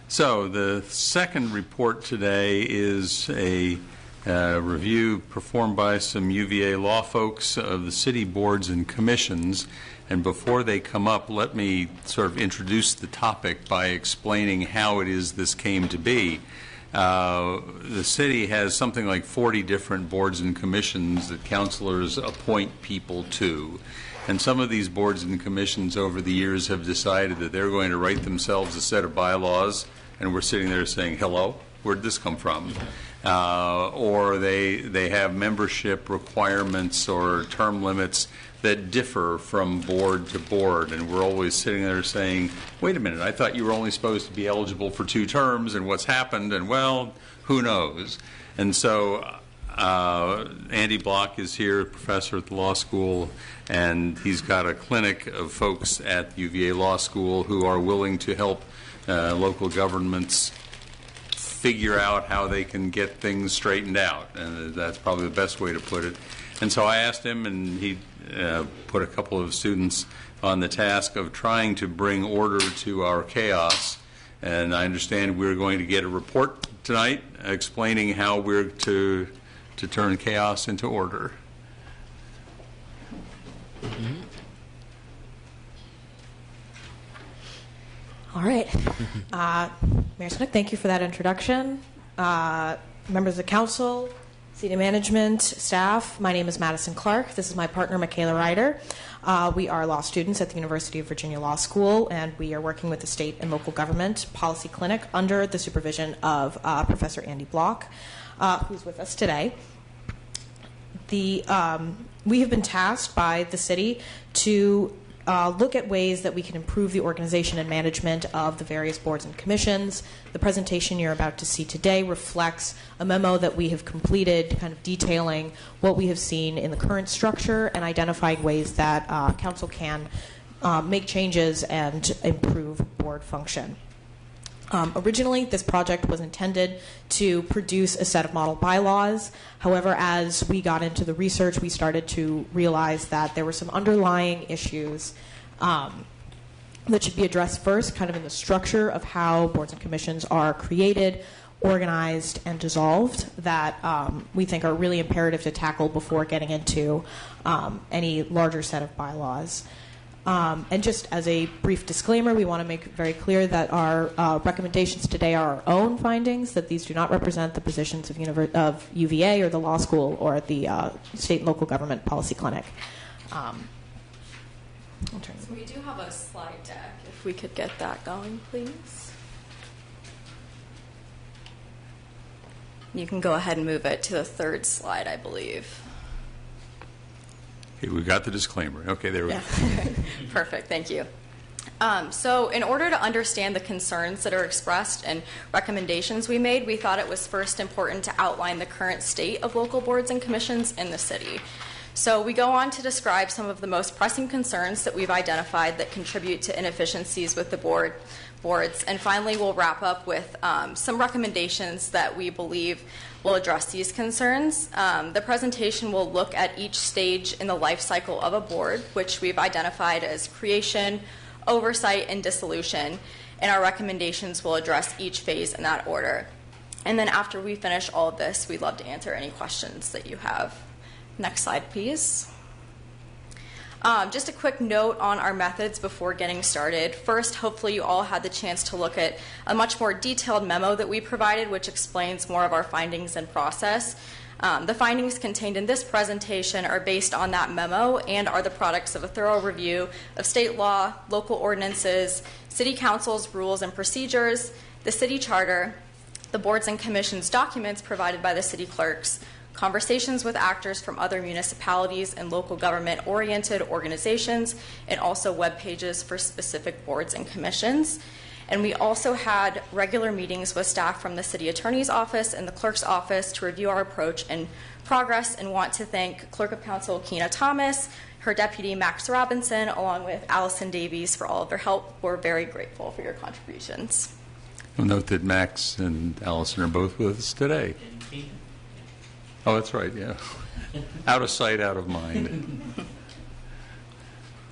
So the second report today is a review performed by some UVA law folks of the city boards and commissions. And before they come up, let me sort of introduce the topic by explaining how it is this came to be. The city has something like 40 different boards and commissions that councilors appoint people to. And some of these boards and commissions over the years have decided that they're going to write themselves a set of bylaws, and we're sitting there saying, hello, where'd this come from? Or they have membership requirements or term limits that differ from board to board, and we're always sitting there saying, wait a minute, I thought you were only supposed to be eligible for 2 terms, and what's happened, and well, who knows? And so Andy Block is here, a professor at the law school, and he's got a clinic of folks at UVA Law School who are willing to help local governments figure out how they can get things straightened out, and that's probably the best way to put it. And so I asked him, and he put a couple of students on the task of trying to bring order to our chaos. And I understand we're going to get a report tonight explaining how we're to turn chaos into order. Mm-hmm. All right. Mayor Snook, thank you for that introduction. Members of the council, city management, staff, my name is Madison Clark. This is my partner, Michaela Ryder. We are law students at the University of Virginia Law School, and we are working with the state and local government policy clinic under the supervision of Professor Andy Block, who's with us today. We have been tasked by the city to look at ways that we can improve the organization and management of the various boards and commissions. The presentation you're about to see today reflects a memo that we have completed kind of detailing what we have seen in the current structure and identifying ways that council can make changes and improve board function. Originally, this project was intended to produce a set of model bylaws. However, as we got into the research, we started to realize that there were some underlying issues that should be addressed first, kind of in the structure of how boards and commissions are created, organized, and dissolved, that we think are really imperative to tackle before getting into any larger set of bylaws. And just as a brief disclaimer, we want to make very clear that our recommendations today are our own findings, that these do not represent the positions of UVA or the law school or the state and local government policy clinic. So we do have a slide deck, if we could get that going, please. You can go ahead and move it to the 3rd slide, I believe. Okay, we've got the disclaimer. Okay, there we go. Perfect, thank you. So in order to understand the concerns that are expressed and recommendations we made, we thought it was first important to outline the current state of local boards and commissions in the city. So we go on to describe some of the most pressing concerns that we've identified that contribute to inefficiencies with the boards. And finally, we'll wrap up with some recommendations that we believe will address these concerns. The presentation will look at each stage in the life cycle of a board, which we've identified as creation, oversight, and dissolution. And our recommendations will address each phase in that order. And then after we finish all of this, we'd love to answer any questions that you have. Next slide, please. Just a quick note on our methods before getting started. First, hopefully you all had the chance to look at a much more detailed memo that we provided, which explains more of our findings and process. The findings contained in this presentation are based on that memo and are the products of a thorough review of state law, local ordinances, city council's rules and procedures, the city charter, the boards and commissions documents provided by the city clerks, conversations with actors from other municipalities and local government-oriented organizations, and also web pages for specific boards and commissions. And we also had regular meetings with staff from the city attorney's office and the clerk's office to review our approach and progress, and want to thank Clerk of Council Keena Thomas, her deputy Max Robinson, along with Allison Davies for all of their help. We're very grateful for your contributions. You'll note that Max and Allison are both with us today. Oh, that's right, yeah. Out of sight, out of mind.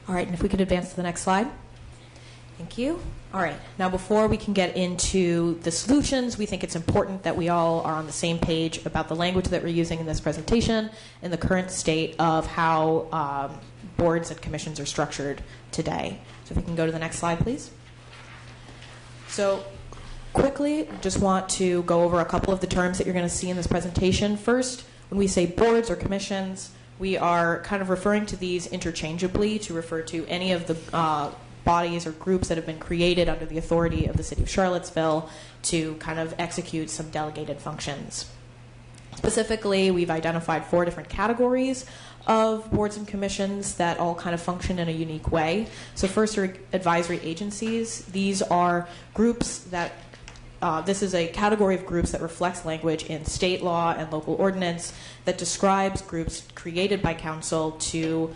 All right, and if we could advance to the next slide. Thank you. All right, now before we can get into the solutions, we think it's important that we all are on the same page about the language that we're using in this presentation and the current state of how boards and commissions are structured today. So if we can go to the next slide, please. So quickly, just want to go over a couple of the terms that you're going to see in this presentation. First, when we say boards or commissions, we are kind of referring to these interchangeably to refer to any of the bodies or groups that have been created under the authority of the City of Charlottesville to kind of execute some delegated functions. Specifically, we've identified 4 different categories of boards and commissions that all kind of function in a unique way. So first are advisory agencies. These are groups that this is a category of groups that reflects language in state law and local ordinance that describes groups created by council to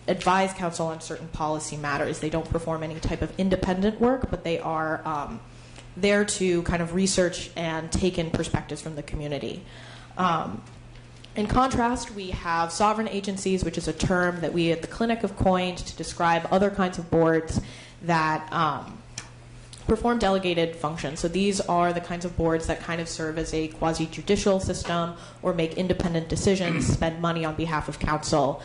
advise council on certain policy matters. They don't perform any type of independent work, but they are there to kind of research and take in perspectives from the community. In contrast, we have sovereign agencies, which is a term that we at the clinic have coined to describe other kinds of boards that perform delegated functions. So these are the kinds of boards that kind of serve as a quasi-judicial system or make independent decisions, spend money on behalf of council.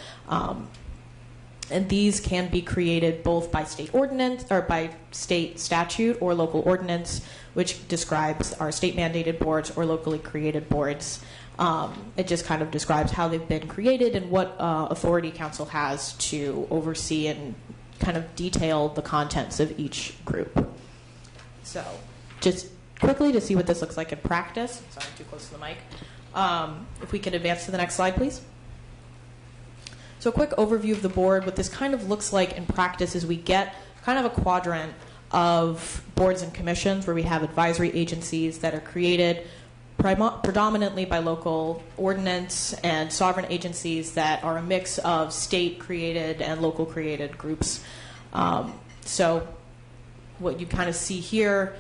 And these can be created both by state ordinance or by state statute or local ordinance, which describes our state-mandated boards or locally created boards. It just kind of describes how they've been created and what authority council has to oversee and kind of detail the contents of each group. So just quickly to see what this looks like in practice. Sorry, I'm too close to the mic. If we could advance to the next slide, please. So a quick overview of the board. What this kind of looks like in practice is we get kind of a quadrant of boards and commissions where we have advisory agencies that are created predominantly by local ordinance and sovereign agencies that are a mix of state-created and local-created groups. So what you kind of see here,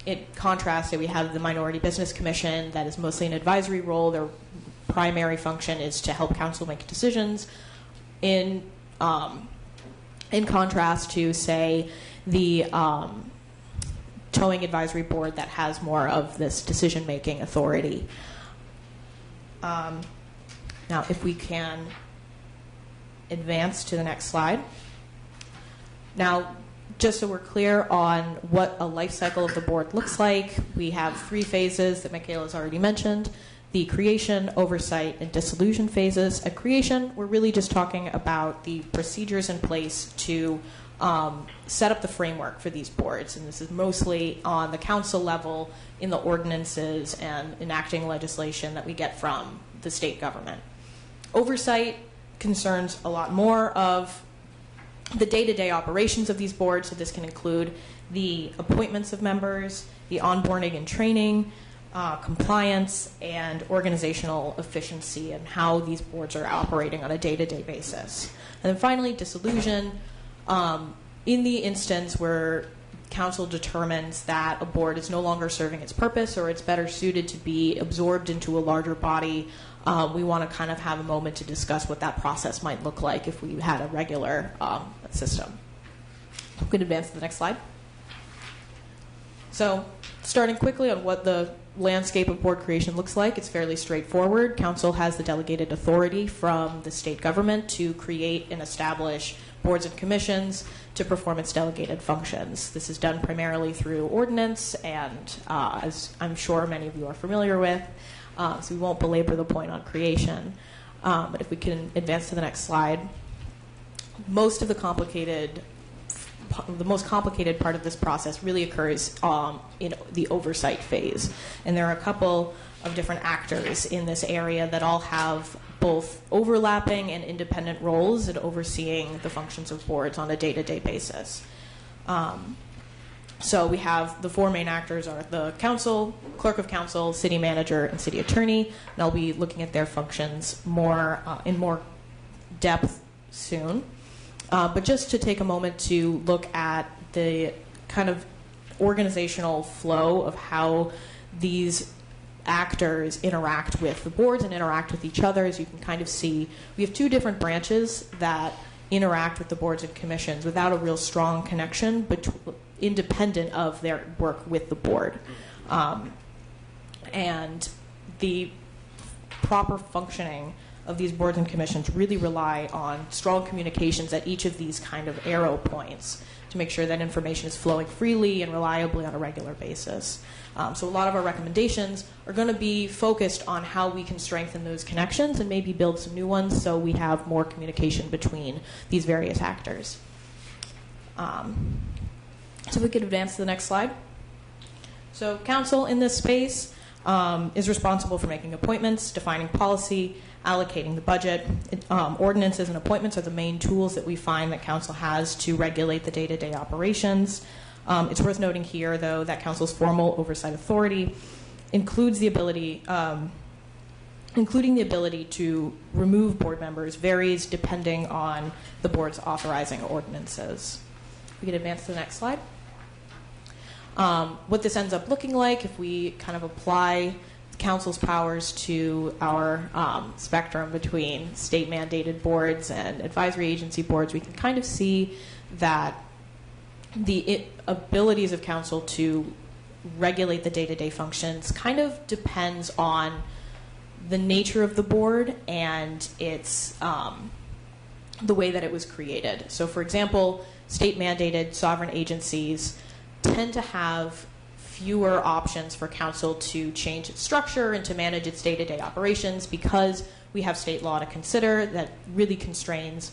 in contrast, we have the Minority Business Commission that is mostly an advisory role. Their primary function is to help council make decisions. In contrast to, say, the Towing Advisory Board that has more of this decision-making authority. Now, if we can advance to the next slide. Now, just so we're clear on what a life cycle of the board looks like, we have 3 phases that Michaela's already mentioned: the creation, oversight, and dissolution phases. At creation, we're really just talking about the procedures in place to set up the framework for these boards. And this is mostly on the council level in the ordinances and enacting legislation that we get from the state government. Oversight concerns a lot more of the day-to-day operations of these boards. So this can include the appointments of members, the onboarding and training, compliance, and organizational efficiency and how these boards are operating on a day-to-day basis. And then finally, dissolution. In the instance where council determines that a board is no longer serving its purpose or it's better suited to be absorbed into a larger body, we want to kind of have a moment to discuss what that process might look like if we had a regular system. We can advance to the next slide. So starting quickly on what the landscape of board creation looks like, it's fairly straightforward. Council has the delegated authority from the state government to create and establish boards and commissions to perform its delegated functions. This is done primarily through ordinance, and as I'm sure many of you are familiar with, so we won't belabor the point on creation. But if we can advance to the next slide. Most of the most complicated part of this process really occurs in the oversight phase. And there are a couple of different actors in this area that all have both overlapping and independent roles in overseeing the functions of boards on a day-to-day basis. So we have the 4 main actors are the council, clerk of council, city manager, and city attorney. And I'll be looking at their functions in more depth soon. But just to take a moment to look at the kind of organizational flow of how these actors interact with the boards and interact with each other. As you can kind of see, we have two different branches that interact with the boards and commissions without a real strong connection, independent of their work with the board. And the proper functioning of these boards and commissions really rely on strong communications at each of these kind of arrow points to make sure that information is flowing freely and reliably on a regular basis. So a lot of our recommendations are going to be focused on how we can strengthen those connections and maybe build some new ones so we have more communication between these various actors. So we could advance to the next slide. So council in this space is responsible for making appointments, defining policy, allocating the budget. Ordinances and appointments are the main tools that we find that council has to regulate the day-to-day operations. It's worth noting here, though, that council's formal oversight authority includes the ability, including the ability to remove board members, varies depending on the board's authorizing ordinances. We can advance to the next slide. What this ends up looking like if we kind of apply council's powers to our spectrum between state-mandated boards and advisory agency boards, we can kind of see that the abilities of council to regulate the day-to-day functions kind of depends on the nature of the board and its the way that it was created. So, for example, state-mandated sovereign agencies tend to have fewer options for council to change its structure and to manage its day-to-day operations because we have state law to consider that really constrains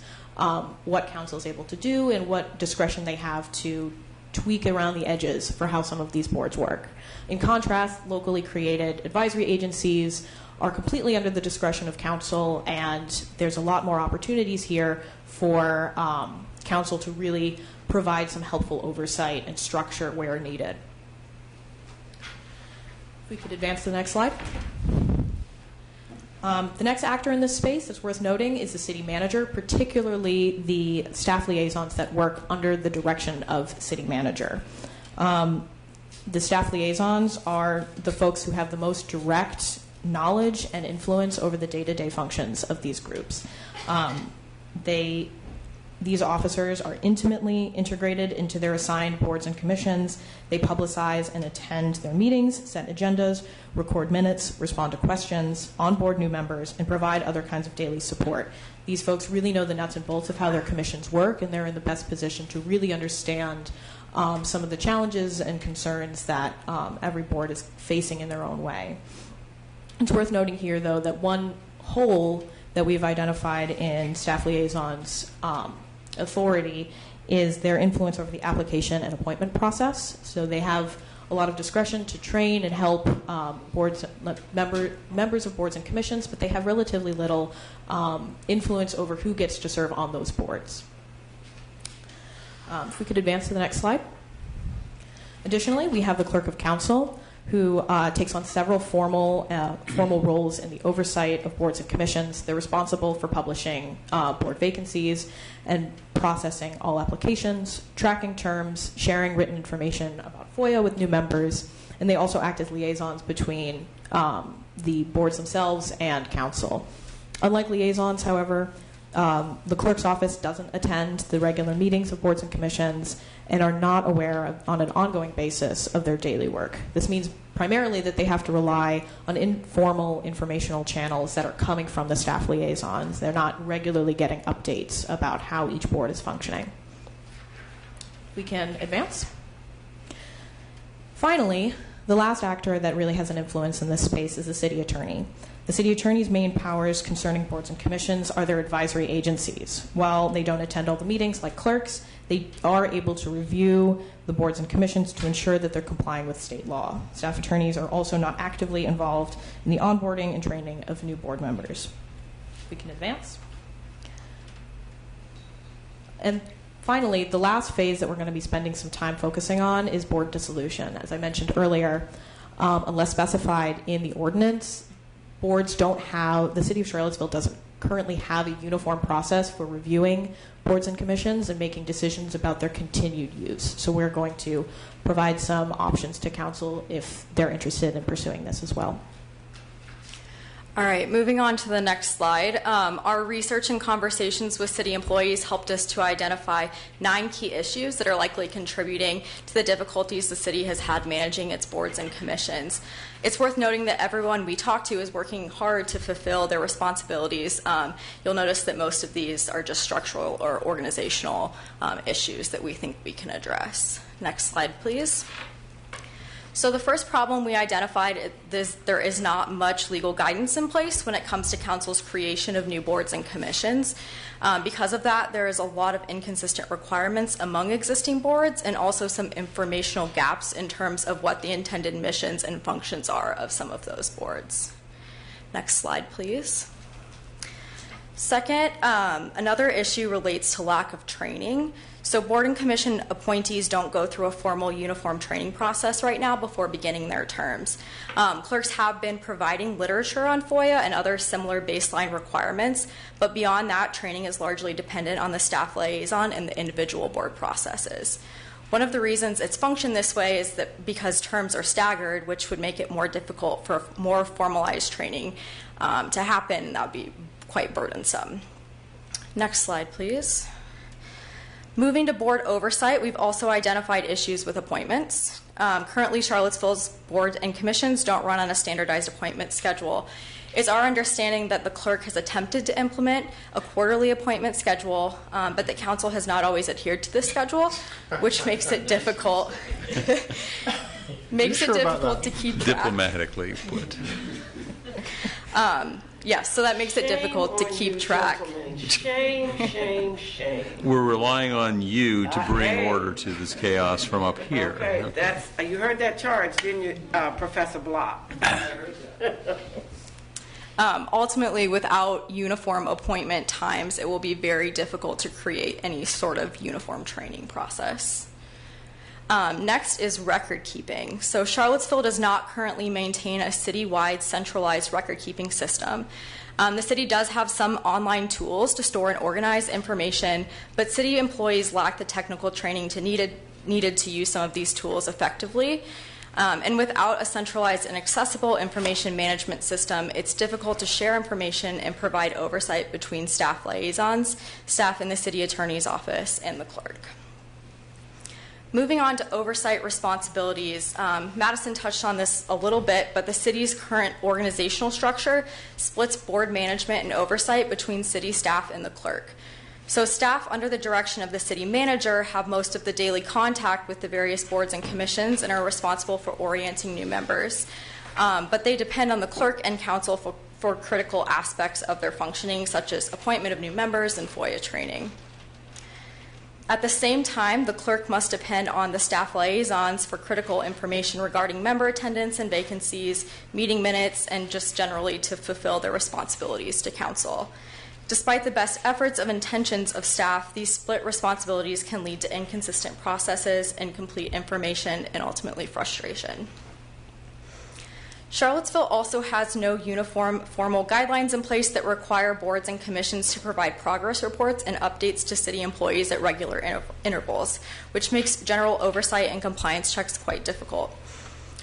what council is able to do and what discretion they have to tweak around the edges for how some of these boards work. In contrast, locally created advisory agencies are completely under the discretion of council, and there's a lot more opportunities here for council to really provide some helpful oversight and structure where needed. If we could advance to the next slide. The next actor in this space that's worth noting is the city manager, particularly the staff liaisons that work under the direction of city manager. The staff liaisons are the folks who have the most direct knowledge and influence over the day-to-day functions of these groups. These officers are intimately integrated into their assigned boards and commissions. They publicize and attend their meetings, set agendas, record minutes, respond to questions, onboard new members, and provide other kinds of daily support. These folks really know the nuts and bolts of how their commissions work, and they're in the best position to really understand some of the challenges and concerns that every board is facing in their own way. It's worth noting here, though, that one hole that we've identified in staff liaisons' authority is their influence over the application and appointment process. So they have a lot of discretion to train and help members of boards and commissions, but they have relatively little influence over who gets to serve on those boards. If we could advance to the next slide. Additionally, we have the clerk of council, who takes on several formal roles in the oversight of boards and commissions. They're responsible for publishing board vacancies and processing all applications, tracking terms, sharing written information about FOIA with new members, and they also act as liaisons between the boards themselves and council. Unlike liaisons, however, the clerk's office doesn't attend the regular meetings of boards and commissions and are not aware on an ongoing basis of their daily work. This means primarily that they have to rely on informal informational channels that are coming from the staff liaisons. They're not regularly getting updates about how each board is functioning. We can advance. Finally, the last actor that really has an influence in this space is the city attorney. The city attorney's main powers concerning boards and commissions are their advisory agencies. While they don't attend all the meetings like clerks, they are able to review the boards and commissions to ensure that they're complying with state law. Staff attorneys are also not actively involved in the onboarding and training of new board members. We can advance. And finally, the last phase that we're going to be spending some time focusing on is board dissolution. As I mentioned earlier, unless specified in the ordinance, boards don't have, the city of Charlottesville doesn't currently have a uniform process for reviewing boards and commissions and making decisions about their continued use. So we're going to provide some options to council if they're interested in pursuing this as well. All right, moving on to the next slide. Our research and conversations with city employees helped us to identify 9 key issues that are likely contributing to the difficulties the city has had managing its boards and commissions. It's worth noting that everyone we talk to is working hard to fulfill their responsibilities. You'll notice that most of these are just structural or organizational issues that we think we can address. Next slide, please. So the first problem we identified is there is not much legal guidance in place when it comes to council's creation of new boards and commissions. Because of that, there is a lot of inconsistent requirements among existing boards and also some informational gaps in terms of what the intended missions and functions are of some of those boards. Next slide, please. Second, another issue relates to lack of training. So board and commission appointees don't go through a formal uniform training process right now before beginning their terms. Clerks have been providing literature on FOIA and other similar baseline requirements, but beyond that, training is largely dependent on the staff liaison and the individual board processes. One of the reasons it's functioned this way is that because terms are staggered, which would make it more difficult for more formalized training to happen, that would be quite burdensome. Next slide, please. Moving to board oversight, we've also identified issues with appointments. Currently, Charlottesville's board and commissions don't run on a standardized appointment schedule. It's our understanding that the clerk has attempted to implement a quarterly appointment schedule, but the council has not always adhered to this schedule, which makes it difficult. To keep track. Diplomatically put. Yes, so that makes it difficult to keep track. Shame. We're relying on you to bring order to this chaos from up here. Okay, you heard that charge, didn't you, Professor Block? Ultimately, without uniform appointment times, it will be very difficult to create any sort of uniform training process. Next is record keeping. So Charlottesville does not currently maintain a citywide centralized record keeping system. The city does have some online tools to store and organize information, but city employees lack the technical training needed to use some of these tools effectively. And without a centralized and accessible information management system, it's difficult to share information and provide oversight between staff liaisons, staff in the city attorney's office, and the clerk. Moving on to oversight responsibilities, Madison touched on this a little bit, but the city's current organizational structure splits board management and oversight between city staff and the clerk. So staff under the direction of the city manager have most of the daily contact with the various boards and commissions and are responsible for orienting new members. But they depend on the clerk and council for critical aspects of their functioning, such as appointment of new members and FOIA training. At the same time, the clerk must depend on the staff liaisons for critical information regarding member attendance and vacancies, meeting minutes, and just generally to fulfill their responsibilities to council. Despite the best efforts of intentions of staff, these split responsibilities can lead to inconsistent processes, incomplete information, and ultimately frustration. Charlottesville also has no uniform formal guidelines in place that require boards and commissions to provide progress reports and updates to city employees at regular intervals, which makes general oversight and compliance checks quite difficult.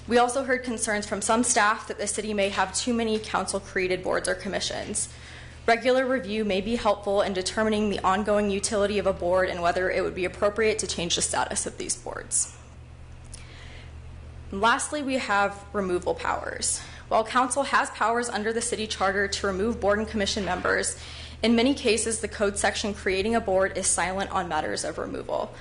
We also heard concerns from some staff that the city may have too many council-created boards or commissions. Regular review may be helpful in determining the ongoing utility of a board and whether it would be appropriate to change the status of these boards. And lastly, we have removal powers. While council has powers under the city charter to remove board and commission members, in many cases the code section creating a board is silent on matters of removal.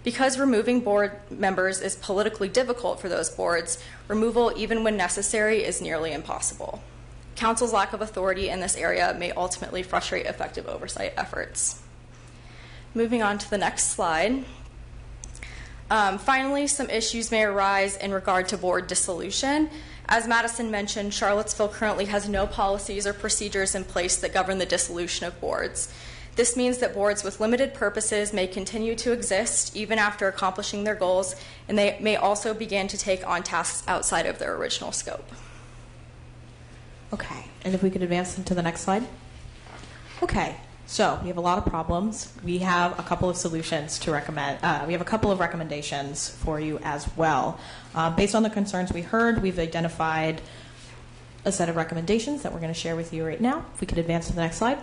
Because removing board members is politically difficult for those boards, removal, even when necessary, is nearly impossible. Council's lack of authority in this area may ultimately frustrate effective oversight efforts. Moving on to the next slide. Finally, some issues may arise in regard to board dissolution. As Madison mentioned, Charlottesville currently has no policies or procedures in place that govern the dissolution of boards. This means that boards with limited purposes may continue to exist even after accomplishing their goals, and they may also begin to take on tasks outside of their original scope. Okay, and if we could advance into the next slide. Okay, so we have a lot of problems. We have a couple of solutions to recommend. We have a couple of recommendations for you as well. Based on the concerns we heard, we've identified a set of recommendations that we're going to share with you right now. If we could advance to the next slide.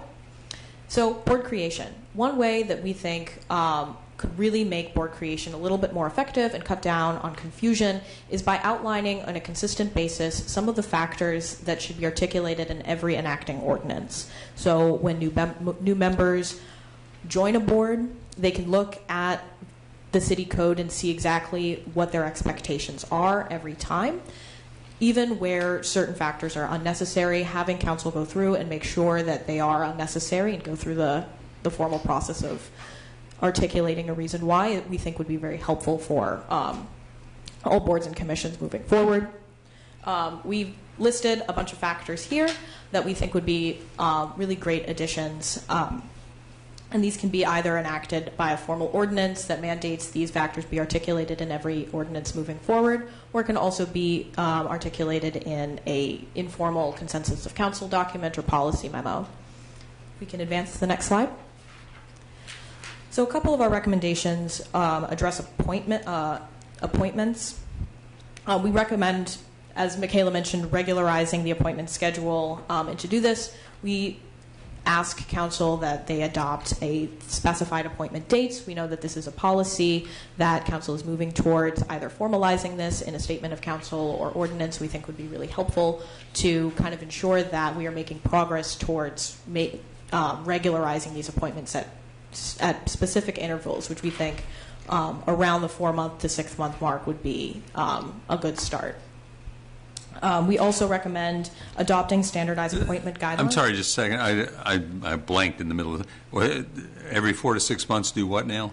So, board creation. One way that we think could really make board creation a little bit more effective and cut down on confusion is by outlining on a consistent basis some of the factors that should be articulated in every enacting ordinance. So when new members join a board, they can look at the city code and see exactly what their expectations are every time. Even where certain factors are unnecessary, having council go through and make sure that they are unnecessary and go through the formal process of articulating a reason why, we think would be very helpful for all boards and commissions moving forward. We've listed a bunch of factors here that we think would be really great additions. And these can be either enacted by a formal ordinance that mandates these factors be articulated in every ordinance moving forward, or it can also be articulated in a informal consensus of council document or policy memo. We can advance to the next slide. So a couple of our recommendations address appointments. We recommend, as Michaela mentioned, regularizing the appointment schedule. And to do this, we ask council that they adopt a specified appointment dates. We know that this is a policy that council is moving towards either formalizing this in a statement of council or ordinance. We think would be really helpful to kind of ensure that we are making progress towards regularizing these appointments at specific intervals, which we think around the 4-month to 6-month mark would be a good start. We also recommend adopting standardized appointment guidelines. I'm sorry, just a second. I blanked in the middle of it. Every 4 to 6 months, do what now?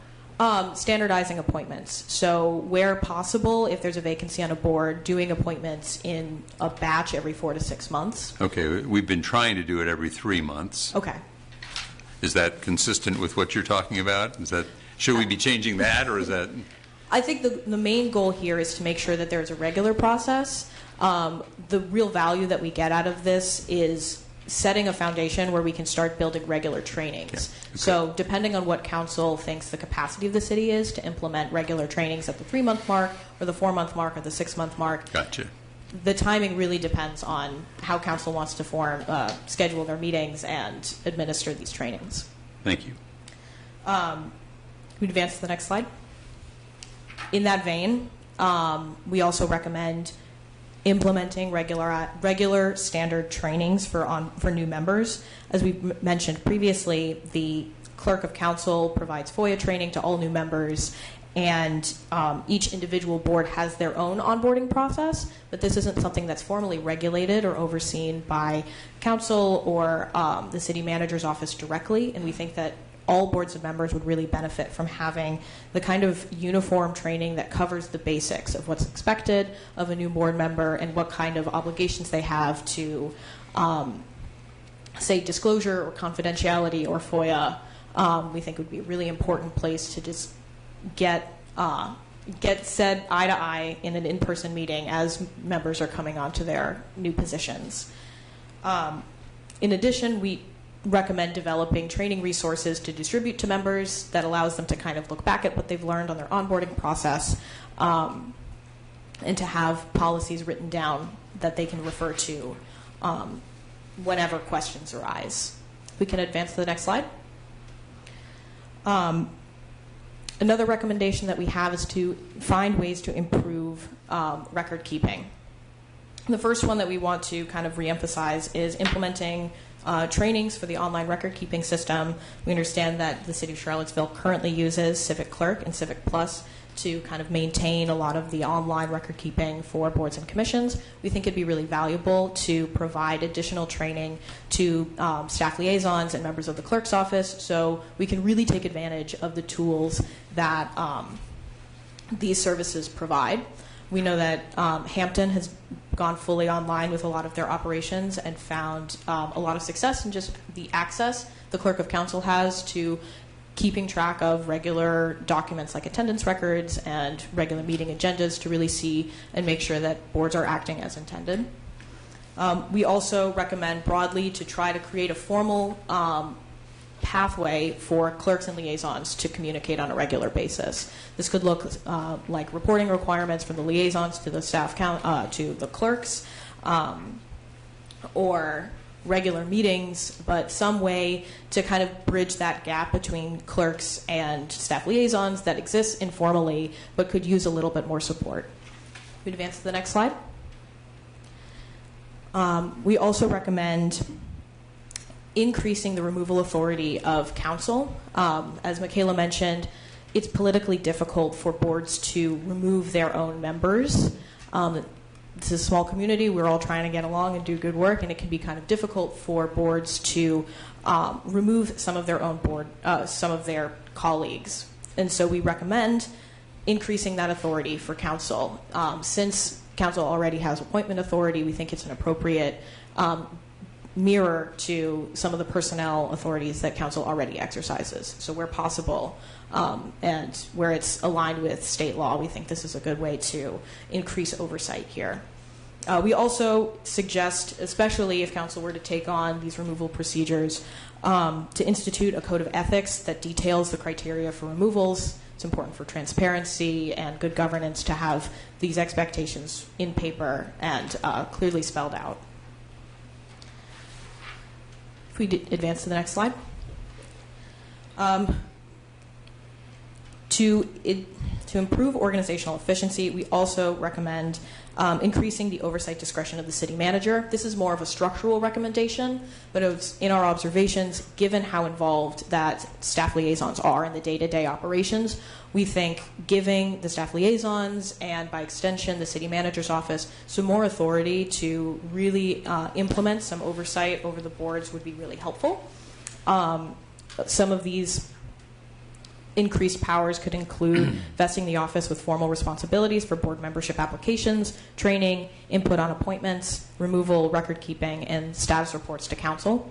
Standardizing appointments. So where possible, if there's a vacancy on a board, doing appointments in a batch every 4 to 6 months. Okay, we've been trying to do it every 3 months. Okay. Is that consistent with what you're talking about? Should we be changing that, or is that? I think the main goal here is to make sure that there's a regular process. The real value that we get out of this is setting a foundation where we can start building regular trainings. Okay. So depending on what council thinks the capacity of the city is to implement regular trainings at the 3-month mark or the 4-month mark or the 6-month mark. Gotcha. The timing really depends on how council wants to schedule their meetings and administer these trainings. Thank you. We advance to the next slide. In that vein, we also recommend implementing regular standard trainings for new members. As we mentioned previously, the clerk of council provides FOIA training to all new members, and each individual board has their own onboarding process, but this isn't something that's formally regulated or overseen by council or the city manager's office directly, and we think that all boards and members would really benefit from having the kind of uniform training that covers the basics of what's expected of a new board member and what kind of obligations they have to, say, disclosure or confidentiality or FOIA. We think would be a really important place to just get said eye to eye in an in-person meeting as members are coming onto their new positions. In addition, we recommend developing training resources to distribute to members that allows them to kind of look back at what they've learned on their onboarding process, and to have policies written down that they can refer to whenever questions arise. We can advance to the next slide. Another recommendation that we have is to find ways to improve record keeping. The first one that we want to kind of reemphasize is implementing trainings for the online record keeping system. We understand that the City of Charlottesville currently uses Civic Clerk and Civic Plus to kind of maintain a lot of the online record keeping for boards and commissions. We think it'd be really valuable to provide additional training to staff liaisons and members of the clerk's office so we can really take advantage of the tools that these services provide. We know that Hampton has gone fully online with a lot of their operations and found a lot of success in just the access the clerk of council has to keeping track of regular documents like attendance records and regular meeting agendas to really see and make sure that boards are acting as intended. We also recommend broadly to try to create a formal pathway for clerks and liaisons to communicate on a regular basis. This could look like reporting requirements from the liaisons to the staff to the clerks, or regular meetings, but some way to kind of bridge that gap between clerks and staff liaisons that exists informally but could use a little bit more support. We advance to the next slide. We also recommend increasing the removal authority of council. As Michaela mentioned, it's politically difficult for boards to remove their own members. This is a small community. We're all trying to get along and do good work, and it can be kind of difficult for boards to remove some of their own some of their colleagues. And so we recommend increasing that authority for council. Since council already has appointment authority, we think it's an appropriate mirror to some of the personnel authorities that council already exercises. So where possible, and where it's aligned with state law, we think this is a good way to increase oversight here. We also suggest, especially if council were to take on these removal procedures, to institute a code of ethics that details the criteria for removals. It's important for transparency and good governance to have these expectations in paper and clearly spelled out. If we advance to the next slide. To improve organizational efficiency, we also recommend increasing the oversight discretion of the city manager. This is more of a structural recommendation, but it's in our observations, given how involved that staff liaisons are in the day-to-day operations, we think giving the staff liaisons and, by extension, the city manager's office some more authority to really implement some oversight over the boards would be really helpful. Some of these increased powers could include vesting the office with formal responsibilities for board membership applications, training, input on appointments, removal, record keeping, and status reports to council.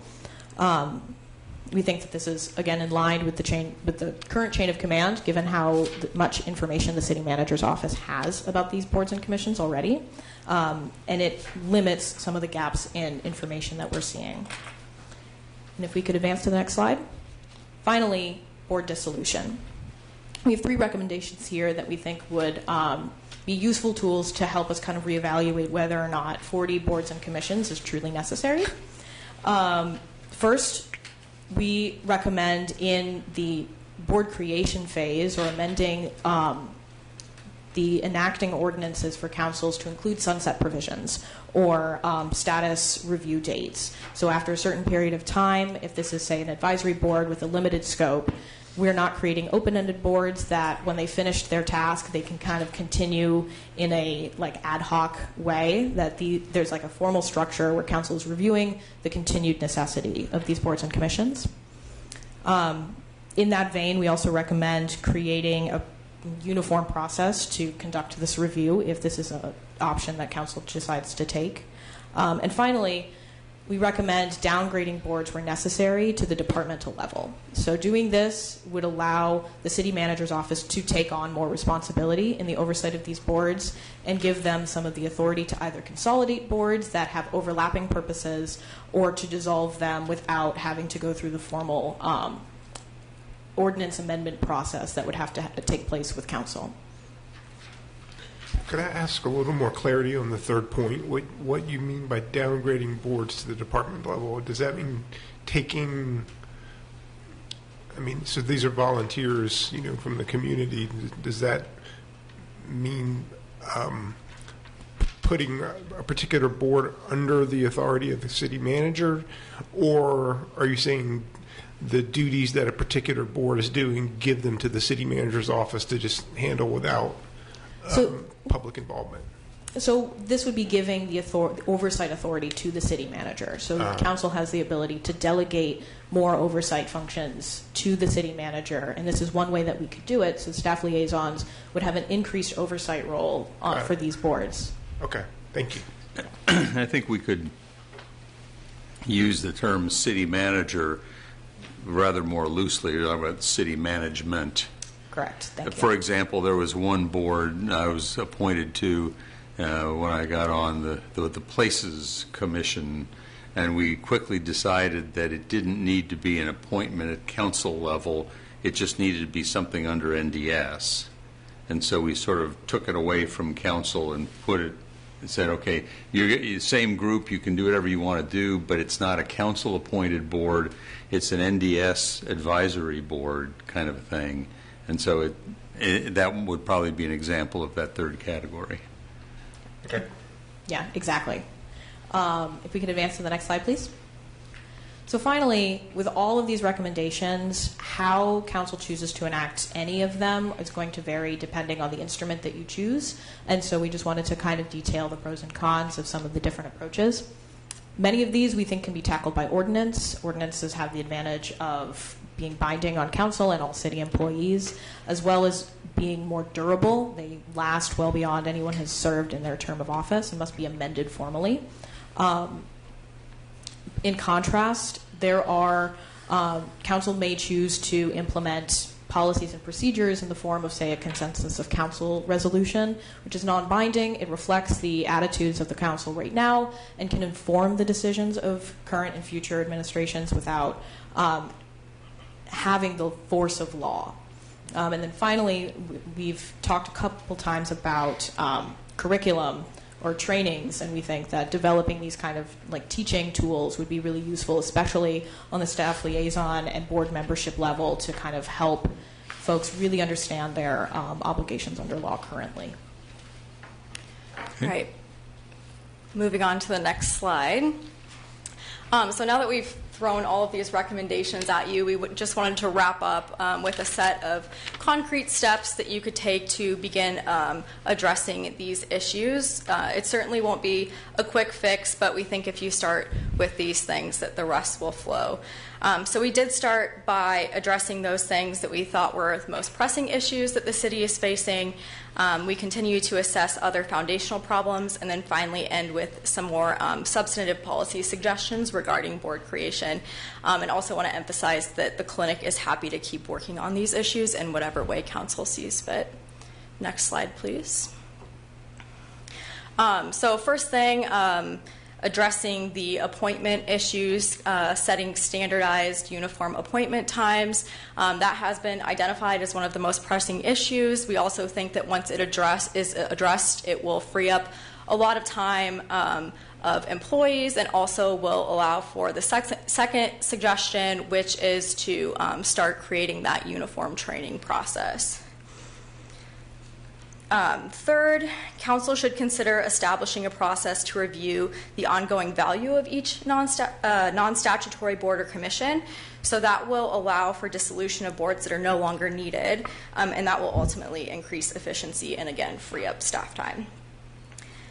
We think that this is, again, in line with the current chain of command, given how much information the city manager's office has about these boards and commissions already, and it limits some of the gaps in information that we're seeing. And if we could advance to the next slide. Finally, board dissolution. We have 3 recommendations here that we think would be useful tools to help us kind of reevaluate whether or not 40 boards and commissions is truly necessary. First, we recommend in the board creation phase or amending the enacting ordinances for councils to include sunset provisions or status review dates. So after a certain period of time, if this is, say, an advisory board with a limited scope, we're not creating open-ended boards that when they finish their task, they can kind of continue in a ad hoc way, that there's a formal structure where council is reviewing the continued necessity of these boards and commissions. In that vein, we also recommend creating a uniform process to conduct this review if this is an option that council decides to take. And finally, we recommend downgrading boards where necessary to the departmental level. So doing this would allow the city manager's office to take on more responsibility in the oversight of these boards and give them some of the authority to either consolidate boards that have overlapping purposes or to dissolve them without having to go through the formal ordinance amendment process that would have to take place with council. Could I ask a little more clarity on the third point? What you mean by downgrading boards to the department level? Does that mean taking? So these are volunteers, from the community. Does that mean putting a particular board under the authority of the city manager, or are you saying the duties that a particular board is doing, give them to the city manager's office to just handle without public involvement? So this would be giving the oversight authority to the city manager. So the council has the ability to delegate more oversight functions to the city manager, and this is one way that we could do it. So staff liaisons would have an increased oversight role for these boards. Okay, thank you. I think we could use the term city manager rather more loosely, about city management. Correct. Thank you. For example, there was one board I was appointed to when I got on the Places Commission, and we quickly decided that it didn't need to be an appointment at council level. It just needed to be something under NDS. And so we sort of took it away from council and put it said, okay, you're the same group, you can do whatever you want to do, but it's not a council-appointed board, it's an NDS advisory board kind of a thing. And so that would probably be an example of that third category. Okay. Yeah, exactly. If we could advance to the next slide, please. So finally, with all of these recommendations, how council chooses to enact any of them is going to vary depending on the instrument that you choose. And so we just wanted to kind of detail the pros and cons of some of the different approaches. Many of these we think can be tackled by ordinance. Ordinances have the advantage of being binding on council and all city employees, as well as being more durable. They last well beyond anyone has served in their term of office and must be amended formally. In contrast, there are council may choose to implement policies and procedures in the form of, say, a consensus of council resolution, which is non-binding. It reflects the attitudes of the council right now and can inform the decisions of current and future administrations without having the force of law. And then finally, we've talked a couple times about curriculum or trainings, and we think that developing these kind of like teaching tools would be really useful, especially on the staff liaison and board membership level, to kind of help folks really understand their obligations under law currently. All right. Moving on to the next slide. So now that we've thrown all of these recommendations at you, we just wanted to wrap up with a set of concrete steps that you could take to begin addressing these issues. It certainly won't be a quick fix, but we think if you start with these things that the rest will flow. So we did start by addressing those things that we thought were the most pressing issues that the city is facing. We continue to assess other foundational problems, and then finally end with some more substantive policy suggestions regarding board creation. And also want to emphasize that the clinic is happy to keep working on these issues in whatever way council sees fit. Next slide, please. So first thing, addressing the appointment issues, setting standardized uniform appointment times. That has been identified as one of the most pressing issues. We also think that once it is addressed, it will free up a lot of time of employees, and also will allow for the second suggestion, which is to start creating that uniform training process. Third, council should consider establishing a process to review the ongoing value of each non-statutory board or commission. So that will allow for dissolution of boards that are no longer needed, and that will ultimately increase efficiency and, again, free up staff time.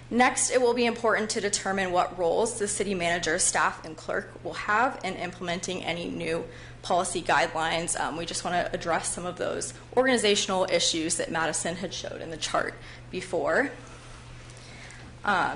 Next, it will be important to determine what roles the city manager, staff, and clerk will have in implementing any new policy guidelines. We just want to address some of those organizational issues that Madison had showed in the chart before.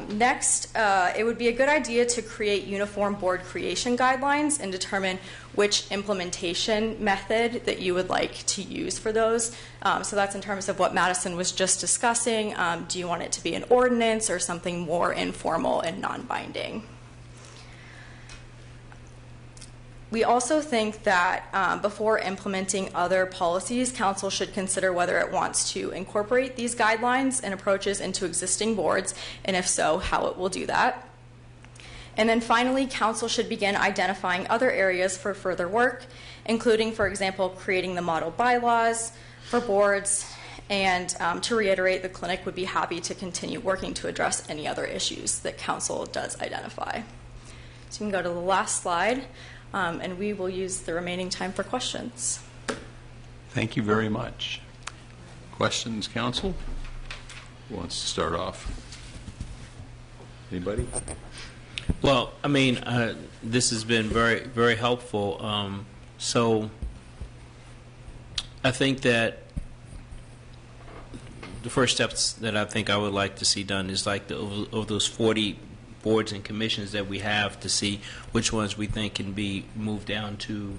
Next, it would be a good idea to create uniform board creation guidelines and determine which implementation method that you would like to use for those. So that's in terms of what Madison was just discussing. Do you want it to be an ordinance or something more informal and non-binding? We also think that before implementing other policies, council should consider whether it wants to incorporate these guidelines and approaches into existing boards, and if so, how it will do that. And then finally, council should begin identifying other areas for further work, including, for example, creating the model bylaws for boards. And to reiterate, the clinic would be happy to continue working to address any other issues that council does identify. So you can go to the last slide. And we will use the remaining time for questions. Thank you very much. Questions, council? Who wants to start off? Anybody? Well, I mean, this has been very, very helpful. So I think that the first steps that I think I would like to see done is like of those 40 boards and commissions that we have, to see which ones we think can be moved down to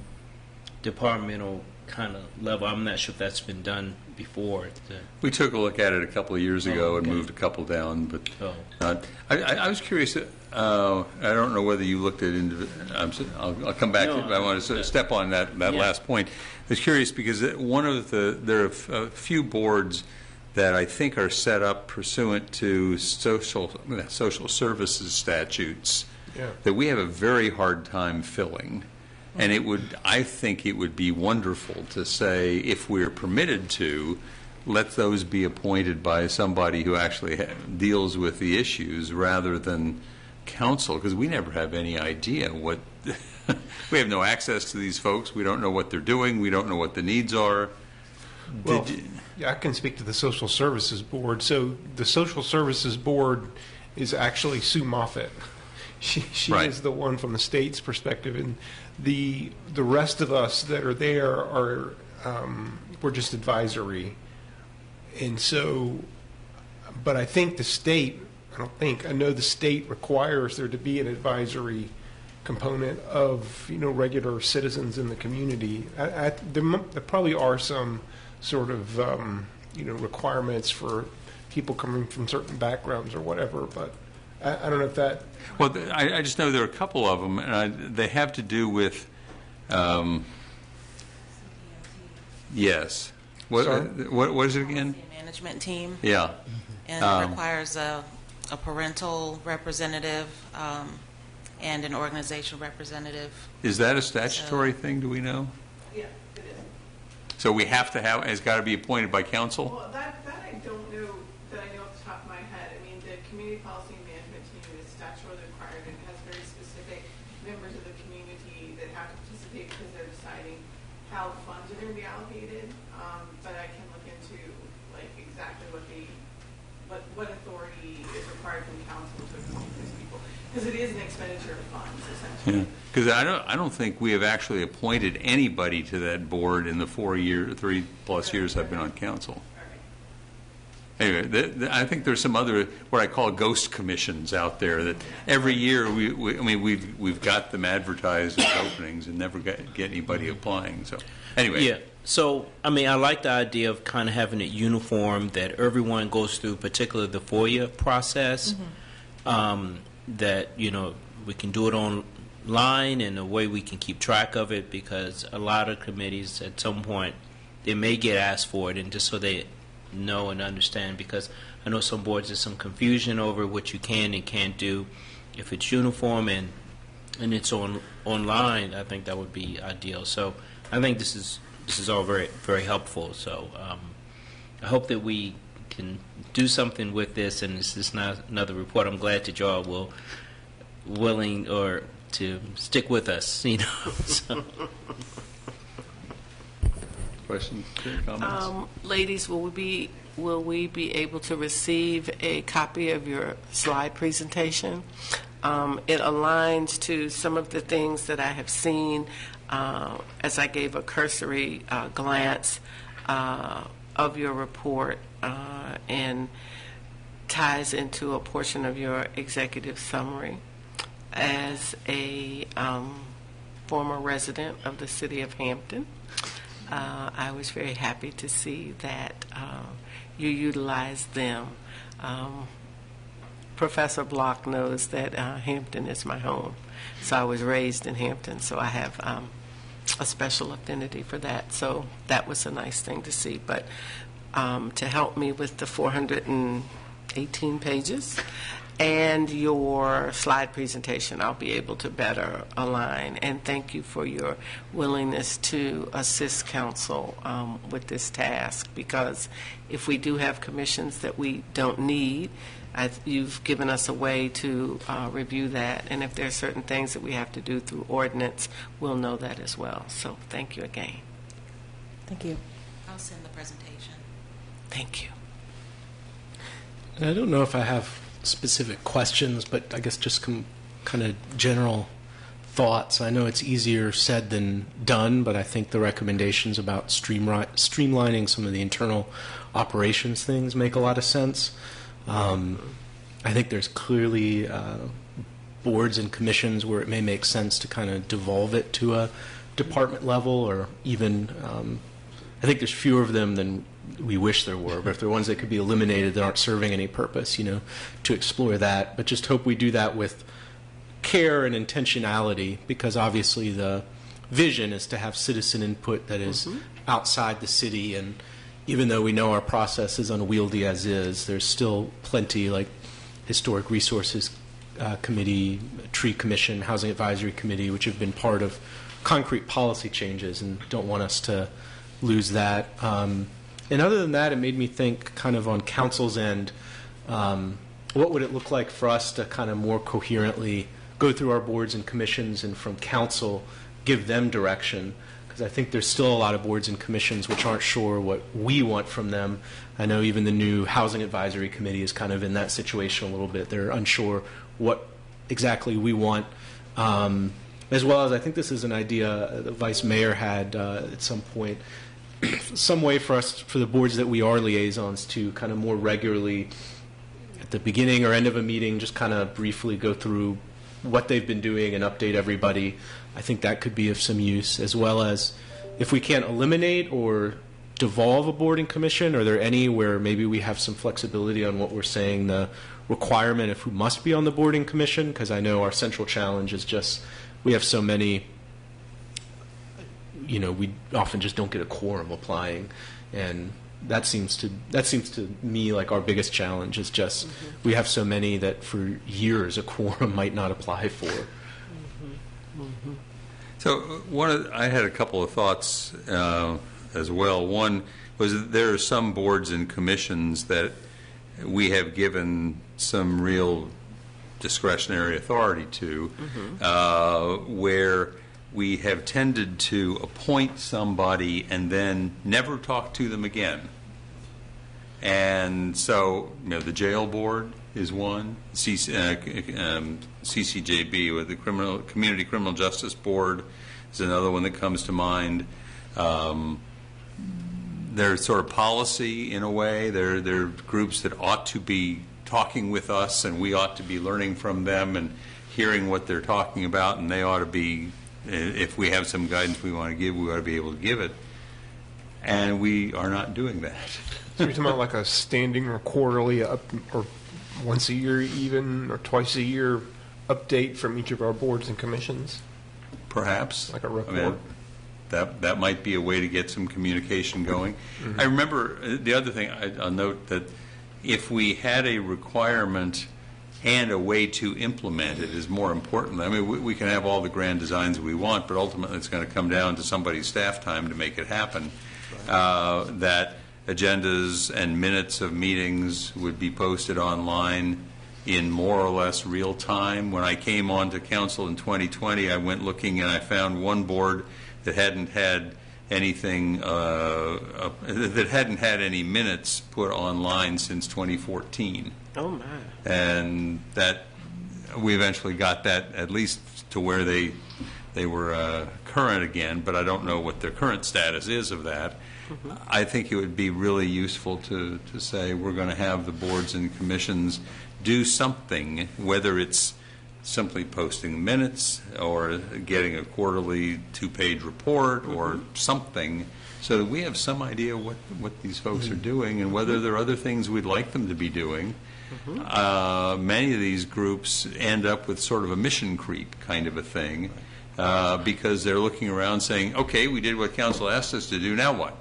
departmental kind of level. I'm not sure if that's been done before. We took a look at it a couple of years ago and moved a couple down, but I was curious. I don't know whether you looked at I'll come back. I want to step on that last point. I was curious because there are a few boards that I think are set up pursuant to social services statutes that we have a very hard time filling. And I think it would be wonderful to say, if we're permitted to, let those be appointed by somebody who actually deals with the issues rather than council, because we never have any idea what we have no access to these folks. We don't know what they're doing. We don't know what the needs are. Well, I can speak to the Social Services Board. So the Social Services Board is actually Sue Moffett. She Right. is the one from the state's perspective, and the rest of us that are there are we're just advisory. And so, but I think the state, I know the state requires there to be an advisory component of, regular citizens in the community. There probably are some sort of, requirements for people coming from certain backgrounds or whatever, but I don't know if that... Well, I just know there are a couple of them, and they have to do with, yes. What is it again? Management team. Yeah. And it requires a parental representative and an organizational representative. Is that a statutory thing? Do we know? Yeah, it is. So we have to have, it's got to be appointed by council? Well, that I don't know, that I know off the top of my head. I mean, the community policy and management team is statutorily required and has very specific members of the community that have to participate because they're deciding how the funds are going to be allocated. But I can look into exactly what authority is required from council to appoint these people, because it is an expenditure of funds essentially. Yeah, because I don't think we have actually appointed anybody to that board in the 3+ years I've been on council. Anyway, I think there's some other what I call ghost commissions out there that every year we've got them advertised as openings and never get anybody applying. So anyway, Yeah. So, I like the idea of kind of having it uniform, that everyone goes through, particularly the FOIA process, that, we can do it online in a way we can keep track of it, because a lot of committees at some point, they may get asked for it, and just so they know and understand, because I know some boards there's some confusion over what you can and can't do. If it's uniform and it's online, I think that would be ideal. So I think this is all very, very helpful. So I hope that we can do something with this, and this is not another report. I'm glad that y'all will willing or to stick with us. So. questions, comments? Ladies, will we be able to receive a copy of your slide presentation? It aligns to some of the things that I have seen as I gave a cursory glance of your report, and ties into a portion of your executive summary. As a former resident of the city of Hampton, I was very happy to see that you utilize them. Professor Block knows that Hampton is my home, so I was raised in Hampton, so I have a special affinity for that. So that was a nice thing to see. But to help me with the 418 pages and your slide presentation, I'll be able to better align. And thank you for your willingness to assist council with this task, because if we do have commissions that we don't need, you've given us a way to review that. And if there are certain things that we have to do through ordinance, we'll know that as well. So thank you again. Thank you. I'll send the presentation. Thank you. And I don't know if I have specific questions, but I guess just kind of general thoughts. I know it's easier said than done, but I think the recommendations about streamlining some of the internal operations things make a lot of sense. I think there's clearly boards and commissions where it may make sense to kind of devolve it to a department level, or even I think there's fewer of them than we wish there were, but if there are ones that could be eliminated that aren't serving any purpose, to explore that. But just hope we do that with care and intentionality, because obviously the vision is to have citizen input that is outside the city, and even though we know our process is unwieldy as is, there's still plenty, like Historic Resources Committee, Tree Commission, Housing Advisory Committee, which have been part of concrete policy changes, and don't want us to lose that. And other than that, it made me think kind of on council's end, what would it look like for us to kind of more coherently go through our boards and commissions and from council give them direction? Because I think there's still a lot of boards and commissions which aren't sure what we want from them. I know even the new Housing Advisory Committee is kind of in that situation a little bit. They're unsure what exactly we want. As well as I think this is an idea the Vice Mayor had at some point, some way for us, for the boards that we are liaisons to, kind of more regularly at the beginning or end of a meeting, just kind of briefly go through what they've been doing and update everybody. I think that could be of some use, as well as if we can't eliminate or devolve a board and commission, are there any where maybe we have some flexibility on what we're saying the requirement of who must be on the board and commission? Because I know our central challenge is just we have so many, we often just don't get a quorum applying, and that seems to me like our biggest challenge is just we have so many that for years a quorum might not apply for. So I had a couple of thoughts as well. One was that there are some boards and commissions that we have given some real discretionary authority to, where we have tended to appoint somebody and then never talk to them again. And so, the jail board is one, CCJB, with the Community Criminal Justice Board is another one that comes to mind. They're sort of policy in a way. They're groups that ought to be talking with us, and we ought to be learning from them and hearing what they're talking about, and they ought to be, if we have some guidance we want to give, we ought to be able to give it. And we are not doing that. So you're talking about like a standing or quarterly or once a year even, or twice a year update from each of our boards and commissions? Perhaps. Like a report? That might be a way to get some communication going. I remember the other thing I'll note that if we had a requirement and a way to implement it is more important. I mean, we can have all the grand designs we want, but ultimately it's going to come down to somebody's staff time to make it happen. That agendas and minutes of meetings would be posted online in more or less real time. When I came on to council in 2020, I went looking and I found one board that hadn't had anything, that hadn't had any minutes put online since 2014. Oh, my. And that we eventually got that at least to where they were current again, but I don't know what their current status is of that. I think it would be really useful to say we're going to have the boards and commissions do something, whether it's simply posting minutes or getting a quarterly 2-page report or something, so that we have some idea what these folks are doing and whether there are other things we'd like them to be doing. Many of these groups end up with sort of a mission creep kind of a thing, because they're looking around saying, okay, we did what council asked us to do, now what?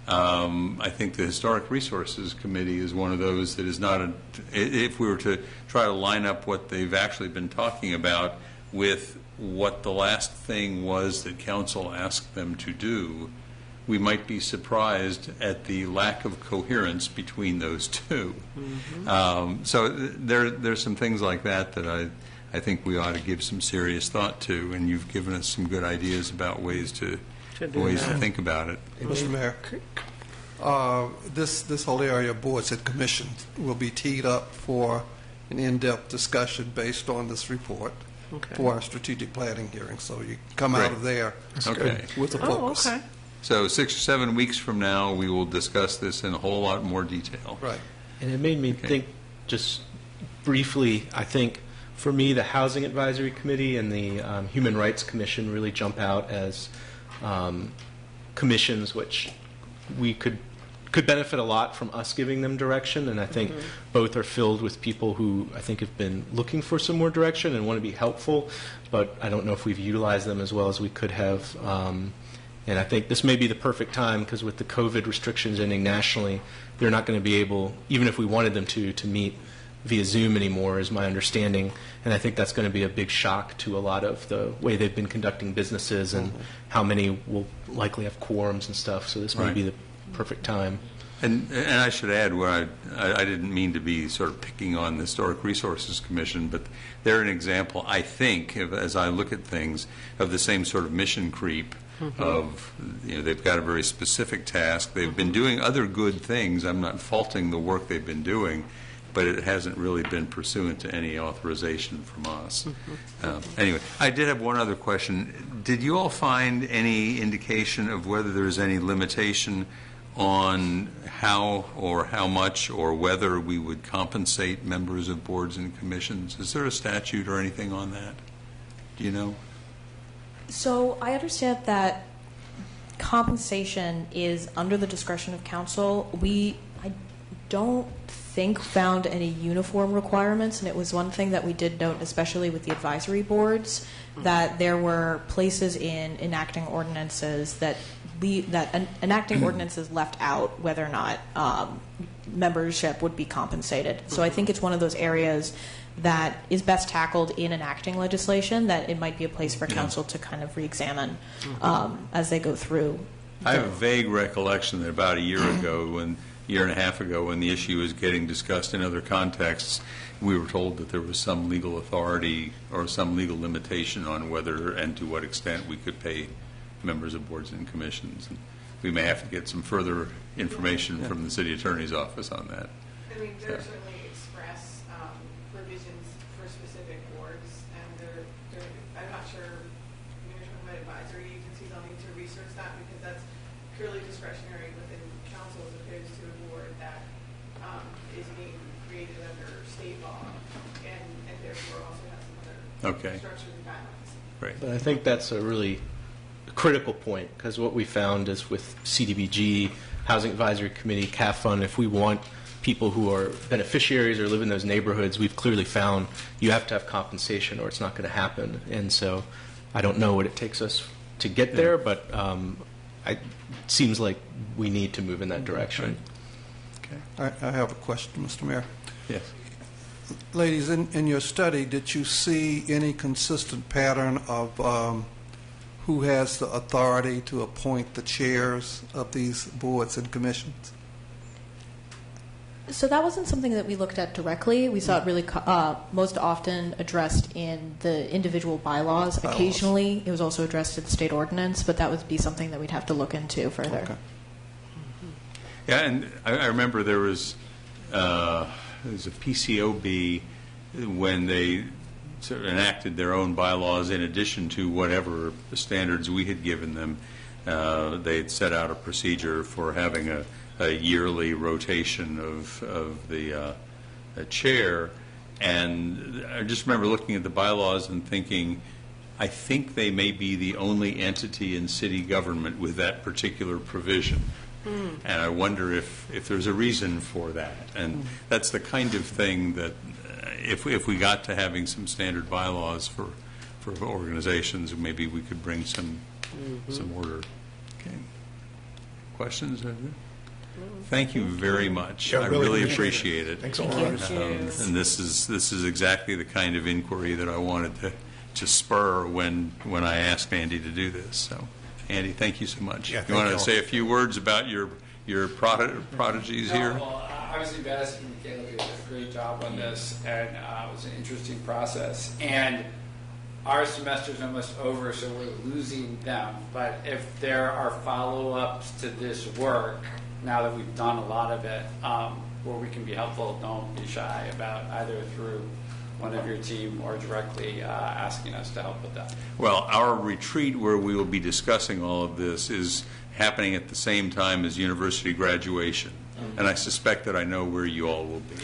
I think the Historic Resources Committee is one of those that is not if we were to try to line up what they've actually been talking about with what the last thing was that council asked them to do, we might be surprised at the lack of coherence between those two. So there's some things like that I think we ought to give some serious thought to, and you've given us some good ideas about ways to think about it. Mr. Mayor, this whole area of boards and commissions will be teed up for an in-depth discussion based on this report for our strategic planning hearing. So you come out of there with a focus. Oh, okay. So 6 or 7 weeks from now, we will discuss this in a whole lot more detail. Right. And it made me think, just briefly, I think for me, the Housing Advisory Committee and the Human Rights Commission really jump out as commissions which we could benefit a lot from us giving them direction, and I think both are filled with people who I think have been looking for some more direction and want to be helpful, but I don't know if we've utilized them as well as we could have. And I think this may be the perfect time because with the COVID restrictions ending nationally, they're not going to be able, even if we wanted them to meet via Zoom anymore, is my understanding. And I think that's going to be a big shock to a lot of the way they've been conducting businesses and how many will likely have quorums and stuff. So this may be the perfect time. And I should add, where I didn't mean to be sort of picking on the Historic Resources Commission, but they're an example, I think, as I look at things, of the same sort of mission creep of, they've got a very specific task. They've been doing other good things. I'm not faulting the work they've been doing, but it hasn't really been pursuant to any authorization from us. Anyway, I did have one other question. Did you all find any indication of whether there's any limitation on how or how much or whether we would compensate members of boards and commissions? Is there a statute or anything on that? Do you know? So I understand that compensation is under the discretion of council. I don't think found any uniform requirements, and it was one thing that we did note, especially with the advisory boards, that there were places in enacting ordinances that enacting ordinances left out whether or not membership would be compensated. So I think it's one of those areas that is best tackled in enacting legislation, that it might be a place for council to kind of re-examine as they go through. I have a vague recollection that about a year and a half ago, when the issue was getting discussed in other contexts, we were told that there was some legal authority or some legal limitation on whether and to what extent we could pay members of boards and commissions. And we may have to get some further information from the city attorney's office on that. I mean, there are certainly express provisions for specific boards, and I'm not sure you're talking about advisory agencies. I'll need to research that because that's purely discretionary within council as opposed to a board that is being created under state law and therefore also has some other structures and guidelines. Right. But I think that's a really critical point, because what we found is with CDBG, Housing Advisory Committee, CAF Fund, if we want people who are beneficiaries or live in those neighborhoods, we've clearly found you have to have compensation or it's not going to happen. And so I don't know what it takes us to get there, but it seems like we need to move in that direction. Okay. I have a question, Mr. Mayor. Yes. Ladies, in your study, did you see any consistent pattern of who has the authority to appoint the chairs of these boards and commissions? So that wasn't something that we looked at directly. We saw it really most often addressed in the individual bylaws. Occasionally, it was also addressed in the state ordinance, but that would be something that we'd have to look into further. Okay. Yeah, and I remember there was a PCOB when they sort of enacted their own bylaws in addition to whatever the standards we had given them. They had set out a procedure for having a yearly rotation of the chair, and I just remember looking at the bylaws and thinking, I think they may be the only entity in city government with that particular provision. And I wonder if there's a reason for that. And that's the kind of thing that if we got to having some standard bylaws for organizations, maybe we could bring some order. Okay. Questions? Thank you very much. I really appreciate it. Thanks a lot. And this is exactly the kind of inquiry that I wanted to spur when I asked Andy to do this. So, Andy, thank you so much. Yeah, you want to say a few words about your prodigies here? Well, obviously, Madison and Michaela did a great job on this, and it was an interesting process. And our semester's almost over, so we're losing them. But if there are follow-ups to this work, now that we've done a lot of it, where we can be helpful, don't be shy about either through one of your team or directly asking us to help with that. Well, our retreat where we will be discussing all of this is happening at the same time as university graduation. And I suspect that I know where you all will be.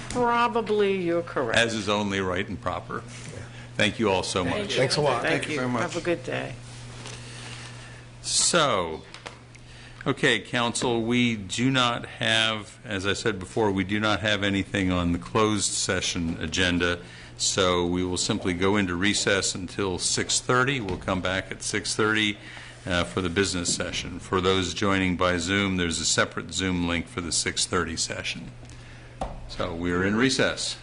Probably you're correct. As is only right and proper. Thank you all so much. Thanks a lot. Thank you very much. Have a good day. So, okay, Council, we do not have, as I said before, we do not have anything on the closed session agenda, so we will simply go into recess until 6:30. We'll come back at 6:30. for the business session. For those joining by Zoom, there's a separate Zoom link for the 6:30 session. So we're in recess.